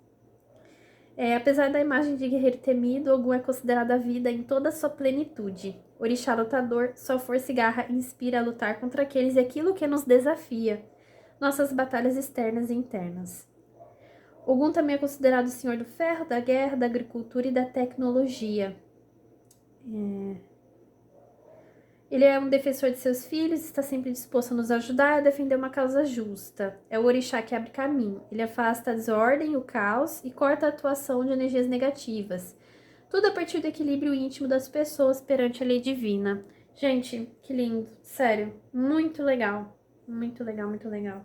Speaker 1: Apesar da imagem de guerreiro temido, Ogum é considerado a vida em toda a sua plenitude. Orixá lutador, sua força e garra inspira a lutar contra aqueles e aquilo que nos desafia. Nossas batalhas externas e internas. Ogum também é considerado o senhor do ferro, da guerra, da agricultura e da tecnologia. Ele é um defensor de seus filhos, está sempre disposto a nos ajudar e a defender uma causa justa. É o orixá que abre caminho. Ele afasta a desordem, o caos e corta a atuação de energias negativas. Tudo a partir do equilíbrio íntimo das pessoas perante a lei divina. Gente, que lindo. Sério, muito legal. Muito legal, muito legal.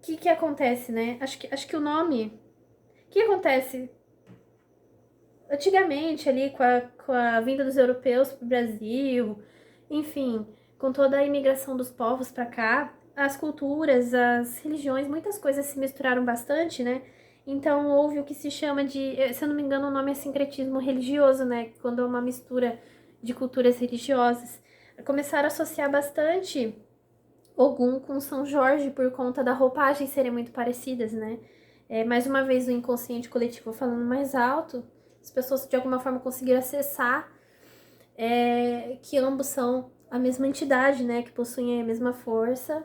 Speaker 1: O que acontece, né? Acho que o nome... O que acontece? Antigamente, ali, com a vinda dos europeus para o Brasil, enfim, com toda a imigração dos povos para cá, as culturas, as religiões, muitas coisas se misturaram bastante, né? Então, houve o que se chama de, se eu não me engano, o nome é sincretismo religioso, né? Quando é uma mistura de culturas religiosas. Começaram a associar bastante Ogum com São Jorge por conta da roupagem serem muito parecidas, né? Mais uma vez, o inconsciente coletivo falando mais alto, as pessoas de alguma forma conseguiram acessar que ambos são a mesma entidade, né? Que possuem a mesma força,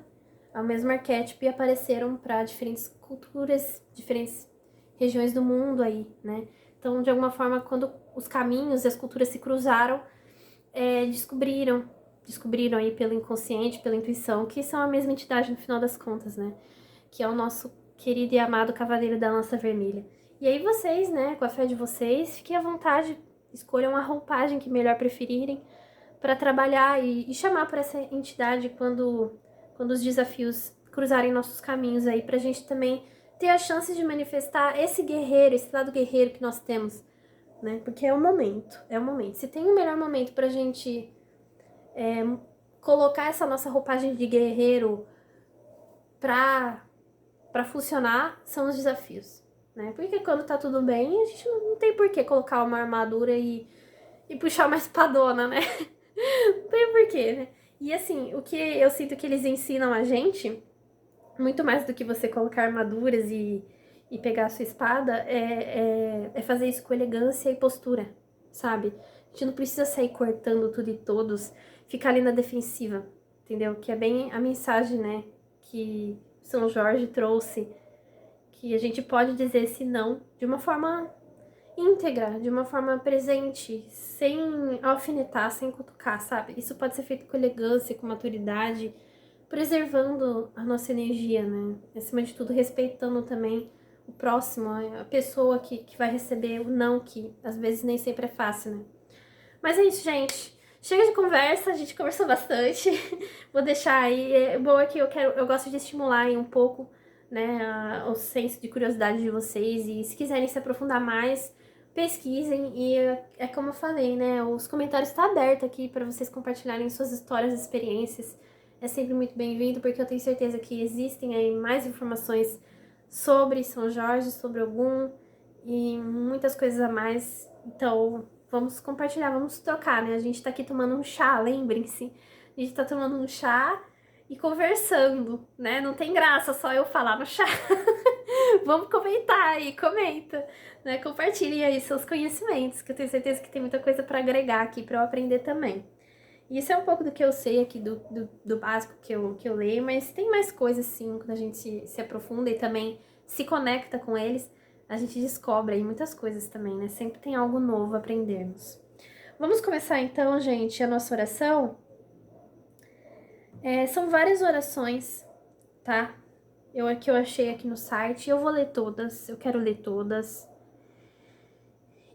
Speaker 1: o mesmo arquétipo e apareceram para diferentes culturas, diferentes regiões do mundo aí, né? Então, de alguma forma, quando os caminhos e as culturas se cruzaram, descobriram aí pelo inconsciente, pela intuição, que são a mesma entidade no final das contas, né? Que é o nosso querido e amado Cavaleiro da Lança Vermelha. E aí vocês, né, com a fé de vocês, fiquem à vontade Escolham a roupagem que melhor preferirem para trabalhar e chamar para essa entidade quando os desafios cruzarem nossos caminhos aí, pra gente também ter a chance de manifestar esse guerreiro, esse lado guerreiro que nós temos, né? Porque é o momento, é o momento. Se tem um melhor momento pra gente colocar essa nossa roupagem de guerreiro pra funcionar, são os desafios, né? Porque quando tá tudo bem, a gente não tem por que colocar uma armadura e puxar uma espadona, né? Não tem porquê, né? E assim, o que eu sinto que eles ensinam a gente, muito mais do que você colocar armaduras e pegar a sua espada, é fazer isso com elegância e postura, sabe? A gente não precisa sair cortando tudo e todos, ficar ali na defensiva, entendeu? Que é bem a mensagem, né, que São Jorge trouxe, que a gente pode dizer esse não de uma forma íntegra, de uma forma presente, sem alfinetar, sem cutucar, sabe? Isso pode ser feito com elegância, com maturidade, preservando a nossa energia, né? Acima de tudo, respeitando também o próximo, a pessoa que vai receber o não, que às vezes nem sempre é fácil, né? Mas é isso, gente. Chega de conversa, a gente conversou bastante. Vou deixar aí. O bom é que eu gosto de estimular aí um pouco, né, o senso de curiosidade de vocês. E se quiserem se aprofundar mais, pesquisem. E é como eu falei, né? Os comentários estão abertos aqui para vocês compartilharem suas histórias, experiências. É sempre muito bem-vindo, porque eu tenho certeza que existem aí mais informações sobre São Jorge, sobre Ogum e muitas coisas a mais. Então, vamos compartilhar, vamos trocar, né? A gente tá aqui tomando um chá, lembrem-se. A gente tá tomando um chá e conversando, né? Não tem graça só eu falar no chá. Vamos comentar aí, comenta, né? Compartilhem aí seus conhecimentos, que eu tenho certeza que tem muita coisa para agregar aqui para eu aprender também. E isso é um pouco do que eu sei aqui do básico que eu leio, mas tem mais coisas sim, quando a gente se aprofunda e também se conecta com eles, a gente descobre aí muitas coisas também, né? Sempre tem algo novo a aprendermos. Vamos começar então, gente, a nossa oração. São várias orações, tá? Que eu achei aqui no site. Eu vou ler todas, eu quero ler todas.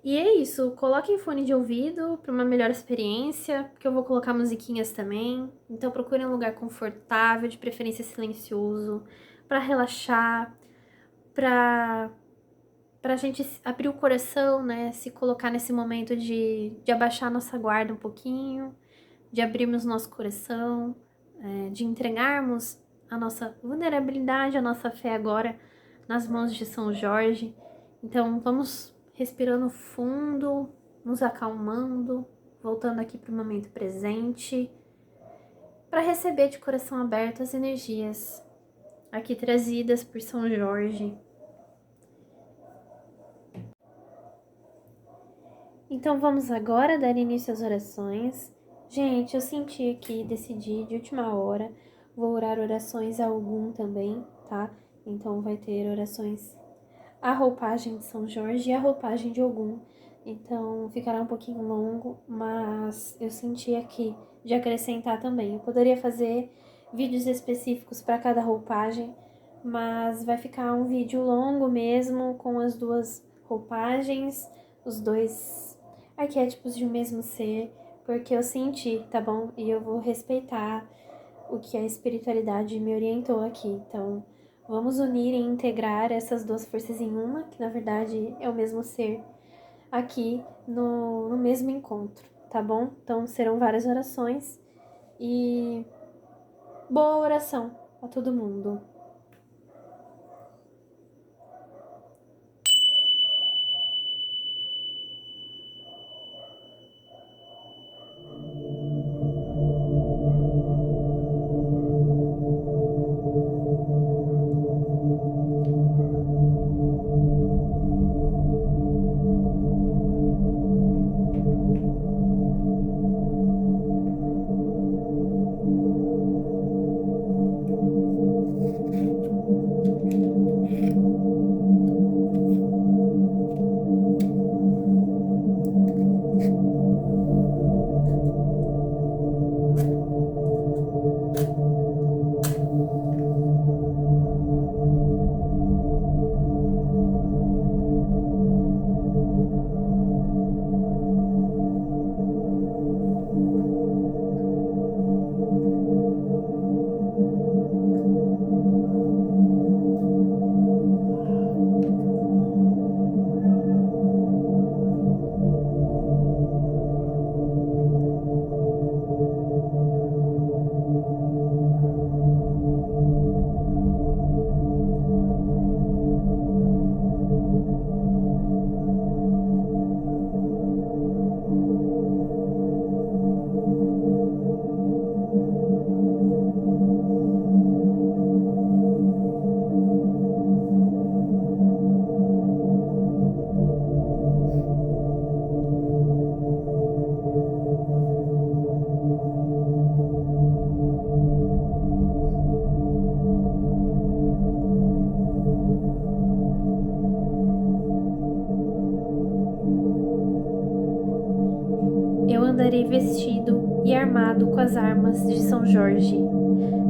Speaker 1: E é isso, coloquem fone de ouvido para uma melhor experiência, porque eu vou colocar musiquinhas também. Então procurem um lugar confortável, de preferência silencioso, para relaxar, pra gente abrir o coração, né? Se colocar nesse momento de abaixar nossa guarda um pouquinho, de abrirmos nosso coração, de entregarmos a nossa vulnerabilidade, a nossa fé agora nas mãos de São Jorge. Então vamos respirando fundo, nos acalmando, voltando aqui para o momento presente, para receber de coração aberto as energias aqui trazidas por São Jorge. Então vamos agora dar início às orações. Gente, eu senti aqui, decidi de última hora, vou orar orações a Ogum também, tá? Então vai ter orações a roupagem de São Jorge e a roupagem de Ogum. Então ficará um pouquinho longo, mas eu senti aqui de acrescentar também. Eu poderia fazer vídeos específicos para cada roupagem, mas vai ficar um vídeo longo mesmo, com as duas roupagens, os dois arquétipos de um mesmo ser, porque eu senti, tá bom? E eu vou respeitar o que a espiritualidade me orientou aqui. Então, vamos unir e integrar essas duas forças em uma, que na verdade é o mesmo ser, aqui no mesmo encontro, tá bom? Então, serão várias orações e boa oração a todo mundo. vestido e armado com as armas de São Jorge,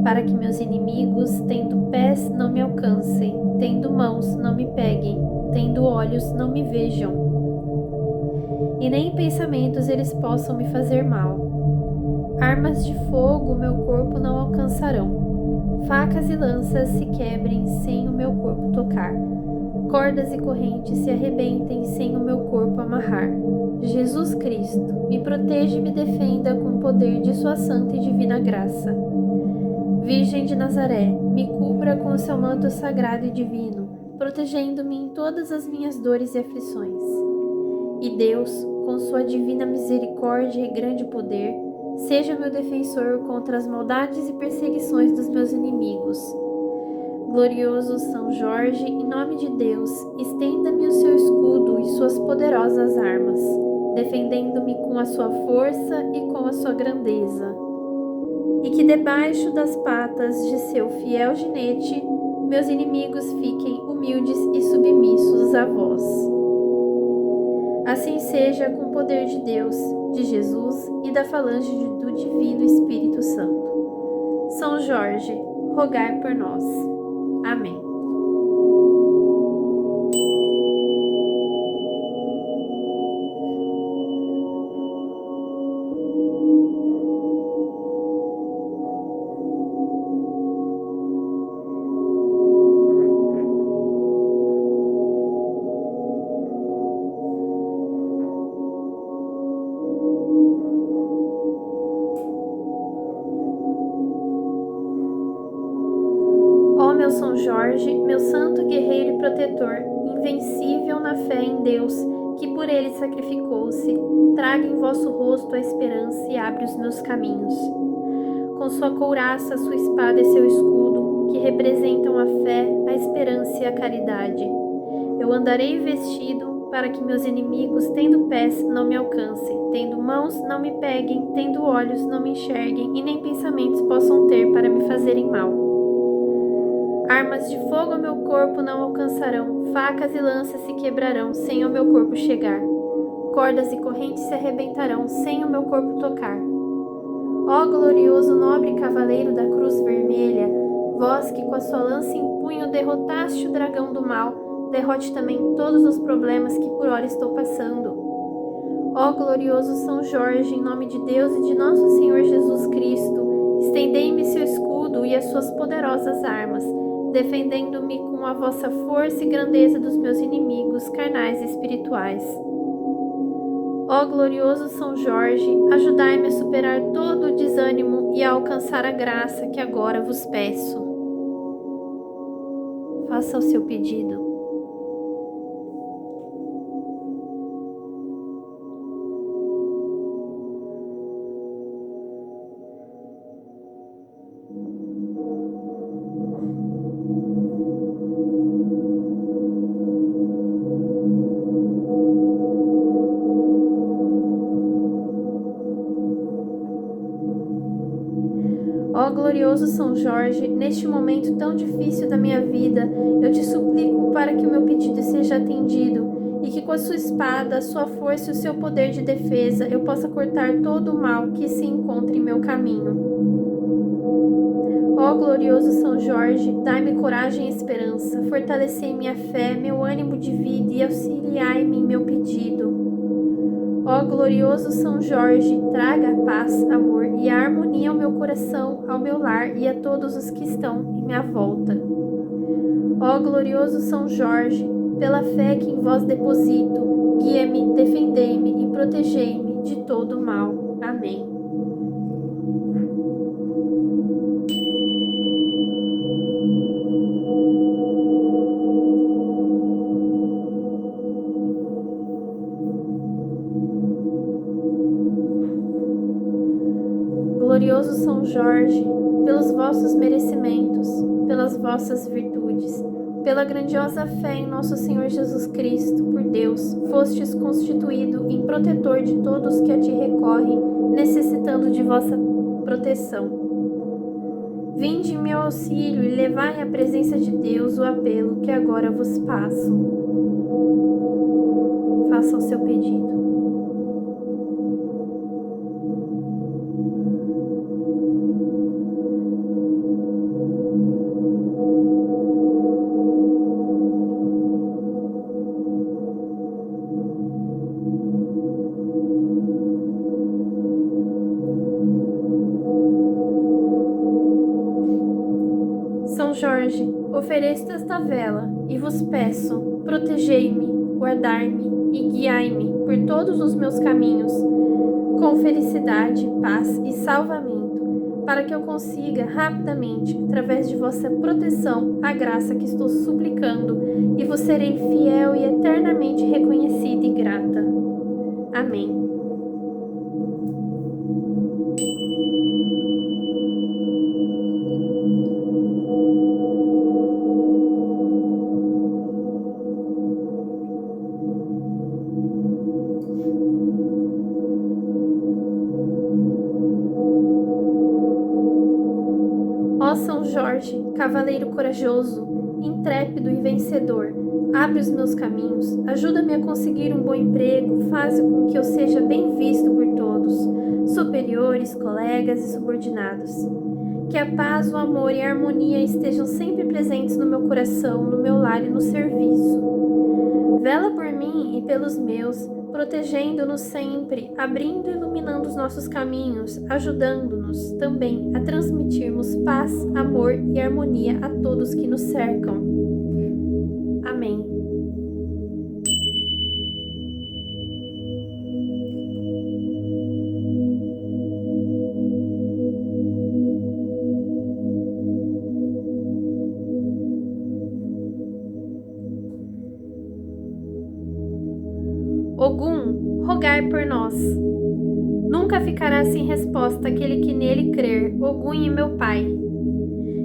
Speaker 1: para que meus inimigos, tendo pés, não me alcancem, tendo mãos, não me peguem, tendo olhos, não me vejam, e nem em pensamentos eles possam me fazer mal. Armas de fogo meu corpo não alcançarão, facas e lanças se quebrem sem o meu corpo tocar, cordas e correntes se arrebentem sem o meu corpo amarrar. Jesus Cristo, me proteja e me defenda com o poder de sua santa e divina graça. Virgem de Nazaré, me cubra com o seu manto sagrado e divino, protegendo-me em todas as minhas dores e aflições. E Deus, com sua divina misericórdia e grande poder, seja meu defensor contra as maldades e perseguições dos meus inimigos. Glorioso São Jorge, em nome de Deus, estenda-me o seu escudo e suas poderosas armas, defendendo-me com a sua força e com a sua grandeza. E que debaixo das patas de seu fiel jinete, meus inimigos fiquem humildes e submissos a vós. Assim seja com o poder de Deus, de Jesus e da falange do Divino Espírito Santo. São Jorge, rogai por nós. Amém. Ó meu São Jorge, meu santo guerreiro e protetor, invencível na fé em Deus, que por ele sacrificou-se, traga em vosso rosto a esperança e abre os meus caminhos. Com sua couraça, sua espada e seu escudo, que representam a fé, a esperança e a caridade, eu andarei vestido para que meus inimigos, tendo pés, não me alcancem, tendo mãos, não me peguem, tendo olhos, não me enxerguem e nem pensamentos possam ter para me fazerem mal. Armas de fogo ao meu corpo não alcançarão, facas e lanças se quebrarão sem o meu corpo chegar. Cordas e correntes se arrebentarão sem o meu corpo tocar. Ó glorioso nobre cavaleiro da cruz vermelha, vós que com a sua lança em punho derrotaste o dragão do mal, derrote também todos os problemas que por ora estou passando. Ó glorioso São Jorge, em nome de Deus e de nosso Senhor Jesus Cristo, estendei-me seu escudo e as suas poderosas armas, defendendo-me com a vossa força e grandeza dos meus inimigos carnais e espirituais. Ó glorioso São Jorge, ajudai-me a superar todo o desânimo e a alcançar a graça que agora vos peço. Faça o seu pedido. Ó glorioso São Jorge, neste momento tão difícil da minha vida, eu te suplico para que o meu pedido seja atendido e que com a sua espada, a sua força e o seu poder de defesa eu possa cortar todo o mal que se encontra em meu caminho. Ó glorioso São Jorge, dai-me coragem e esperança, fortalecei minha fé, meu ânimo de vida e auxiliai-me em meu pedido. Ó glorioso São Jorge, traga a paz, amor e a harmonia ao meu coração, ao meu lar e a todos os que estão em minha volta. Ó glorioso São Jorge, pela fé que em vós deposito, guia-me, defendei-me e protegei-me de todo o mal. Amém. Glorioso São Jorge, pelos vossos merecimentos, pelas vossas virtudes, pela grandiosa fé em nosso Senhor Jesus Cristo, por Deus, fostes constituído em protetor de todos que a ti recorrem, necessitando de vossa proteção. Vinde em meu auxílio e levai à presença de Deus o apelo que agora vos passo. Faça o seu pedido. São Jorge, ofereço esta vela e vos peço, protegei-me, guardai-me e guiai-me por todos os meus caminhos, com felicidade, paz e salvamento, para que eu consiga rapidamente, através de vossa proteção, a graça que estou suplicando, e vos serei fiel e eternamente reconhecida e grata. Amém. Ó São Jorge, cavaleiro corajoso, intrépido e vencedor, abre os meus caminhos, ajuda-me a conseguir um bom emprego, faz com que eu seja bem visto por todos, superiores, colegas e subordinados. Que a paz, o amor e a harmonia estejam sempre presentes no meu coração, no meu lar e no serviço. Vela por mim e pelos meus, protegendo-nos sempre, abrindo e iluminando os nossos caminhos, ajudando-nos também a transmitirmos paz, amor e harmonia a todos que nos cercam. Amém. Ogum, rogai por nós. Nunca ficará sem resposta aquele que nele crer, Ogum é meu Pai.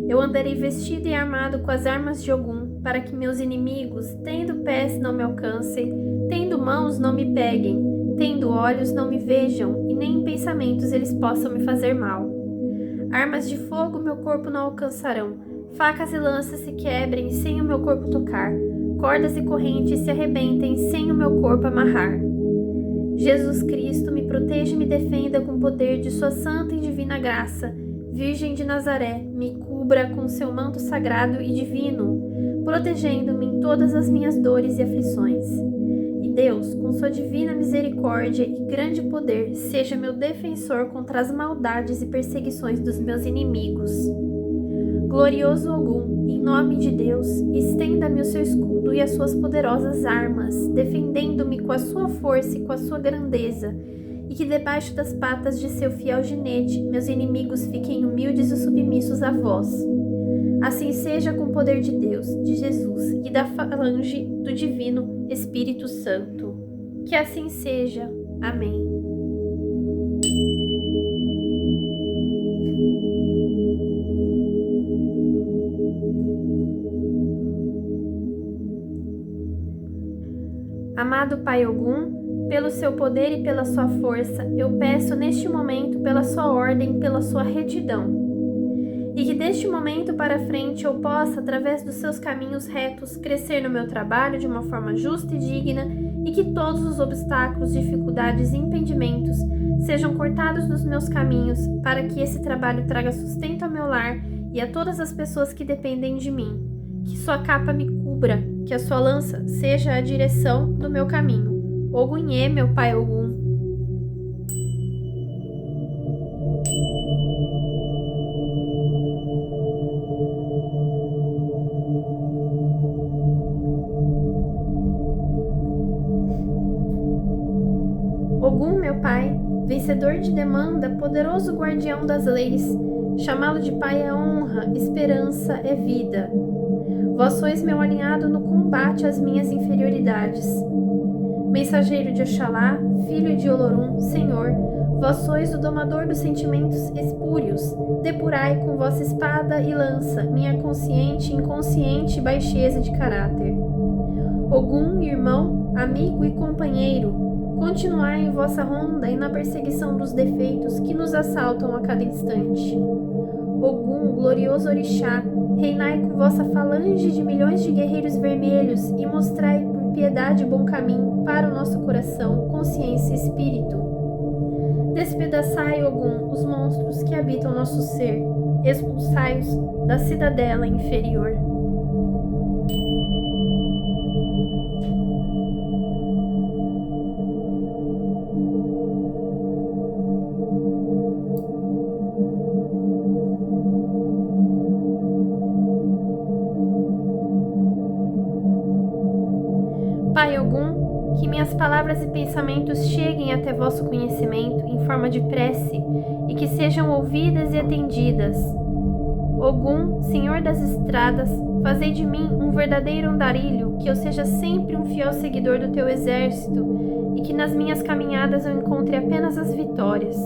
Speaker 1: Eu andarei vestido e armado com as armas de Ogum, para que meus inimigos, tendo pés, não me alcancem, tendo mãos, não me peguem, tendo olhos, não me vejam, e nem em pensamentos eles possam me fazer mal. Armas de fogo meu corpo não alcançarão, facas e lanças se quebrem sem o meu corpo tocar, cordas e correntes se arrebentem sem o meu corpo amarrar. Jesus Cristo, me proteja e me defenda com o poder de sua santa e divina graça. Virgem de Nazaré, me cubra com seu manto sagrado e divino, protegendo-me em todas as minhas dores e aflições. E Deus, com sua divina misericórdia e grande poder, seja meu defensor contra as maldades e perseguições dos meus inimigos. Glorioso Ogum, em nome de Deus, estenda-me o seu escudo e as suas poderosas armas, defendendo-me com a sua força e com a sua grandeza, e que debaixo das patas de seu fiel ginete, meus inimigos fiquem humildes e submissos a vós. Assim seja com o poder de Deus, de Jesus e da falange do Divino Espírito Santo. Que assim seja. Amém. Amado Pai Ogum, pelo seu poder e pela sua força, eu peço neste momento pela sua ordem, pela sua retidão. E que deste momento para frente eu possa, através dos seus caminhos retos, crescer no meu trabalho de uma forma justa e digna, e que todos os obstáculos, dificuldades e impedimentos sejam cortados dos meus caminhos, para que esse trabalho traga sustento ao meu lar e a todas as pessoas que dependem de mim. Que sua capa me cubra, que a sua lança seja a direção do meu caminho. Ogunhê, meu Pai Ogum. Ogum, meu Pai, vencedor de demanda, poderoso guardião das leis, chamá-lo de Pai é honra, esperança é vida. Vós sois meu alinhado no combate às minhas inferioridades. Mensageiro de Oxalá, filho de Olorum, Senhor, vós sois o domador dos sentimentos espúrios. Depurai com vossa espada e lança minha consciente e inconsciente baixeza de caráter. Ogum, irmão, amigo e companheiro, continuai em vossa ronda e na perseguição dos defeitos que nos assaltam a cada instante. Ogum, glorioso orixá, reinai com vossa falange de milhões de guerreiros vermelhos e mostrai por piedade bom caminho para o nosso coração, consciência e espírito. Despedaçai, Ogum, os monstros que habitam nosso ser, expulsai-os da cidadela inferior. Pai Ogum, que minhas palavras e pensamentos cheguem até vosso conhecimento em forma de prece e que sejam ouvidas e atendidas. Ogum, Senhor das estradas, fazei de mim um verdadeiro andarilho, que eu seja sempre um fiel seguidor do teu exército e que nas minhas caminhadas eu encontre apenas as vitórias.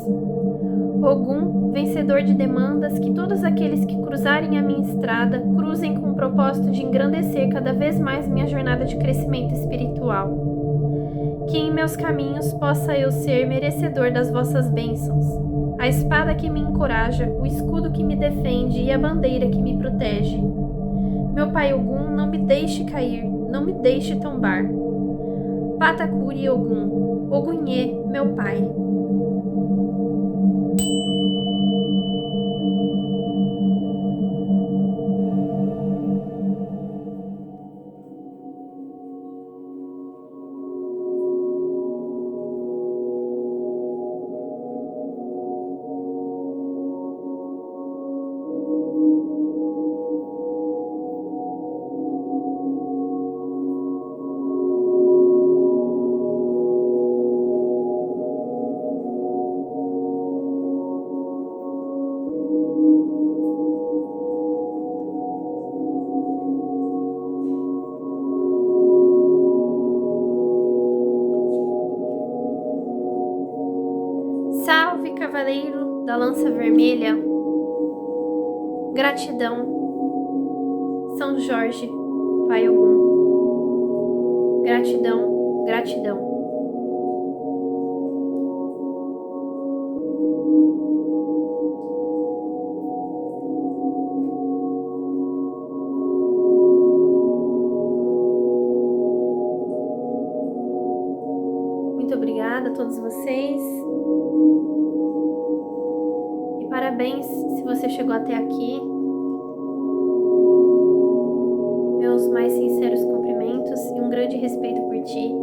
Speaker 1: Ogum, vencedor de demandas, que todos aqueles que cruzarem a minha estrada cruzem com o propósito de engrandecer cada vez mais minha jornada de crescimento espiritual. Que em meus caminhos possa eu ser merecedor das vossas bênçãos, a espada que me encoraja, o escudo que me defende e a bandeira que me protege. Meu Pai Ogum, não me deixe cair, não me deixe tombar. Patacuri Ogum, Ogunhê, meu Pai. Salve, Cavaleiro da Lança Vermelha. Gratidão, São Jorge, Pai Ogum. Gratidão, gratidão. Muito obrigada a todos vocês. E parabéns se você chegou até aqui. Meus mais sinceros cumprimentos e um grande respeito por ti.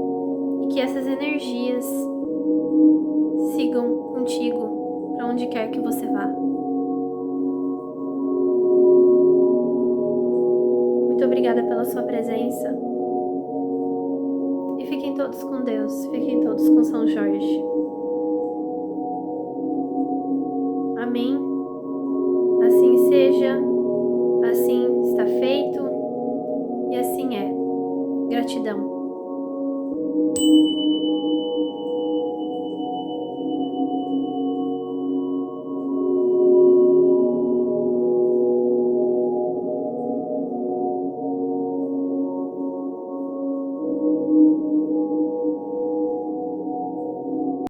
Speaker 1: E que essas energias sigam contigo para onde quer que você vá. Muito obrigada pela sua presença. E fiquem todos com Deus, fiquem todos com São Jorge. Amém. Assim seja, assim está feito e assim é. Gratidão.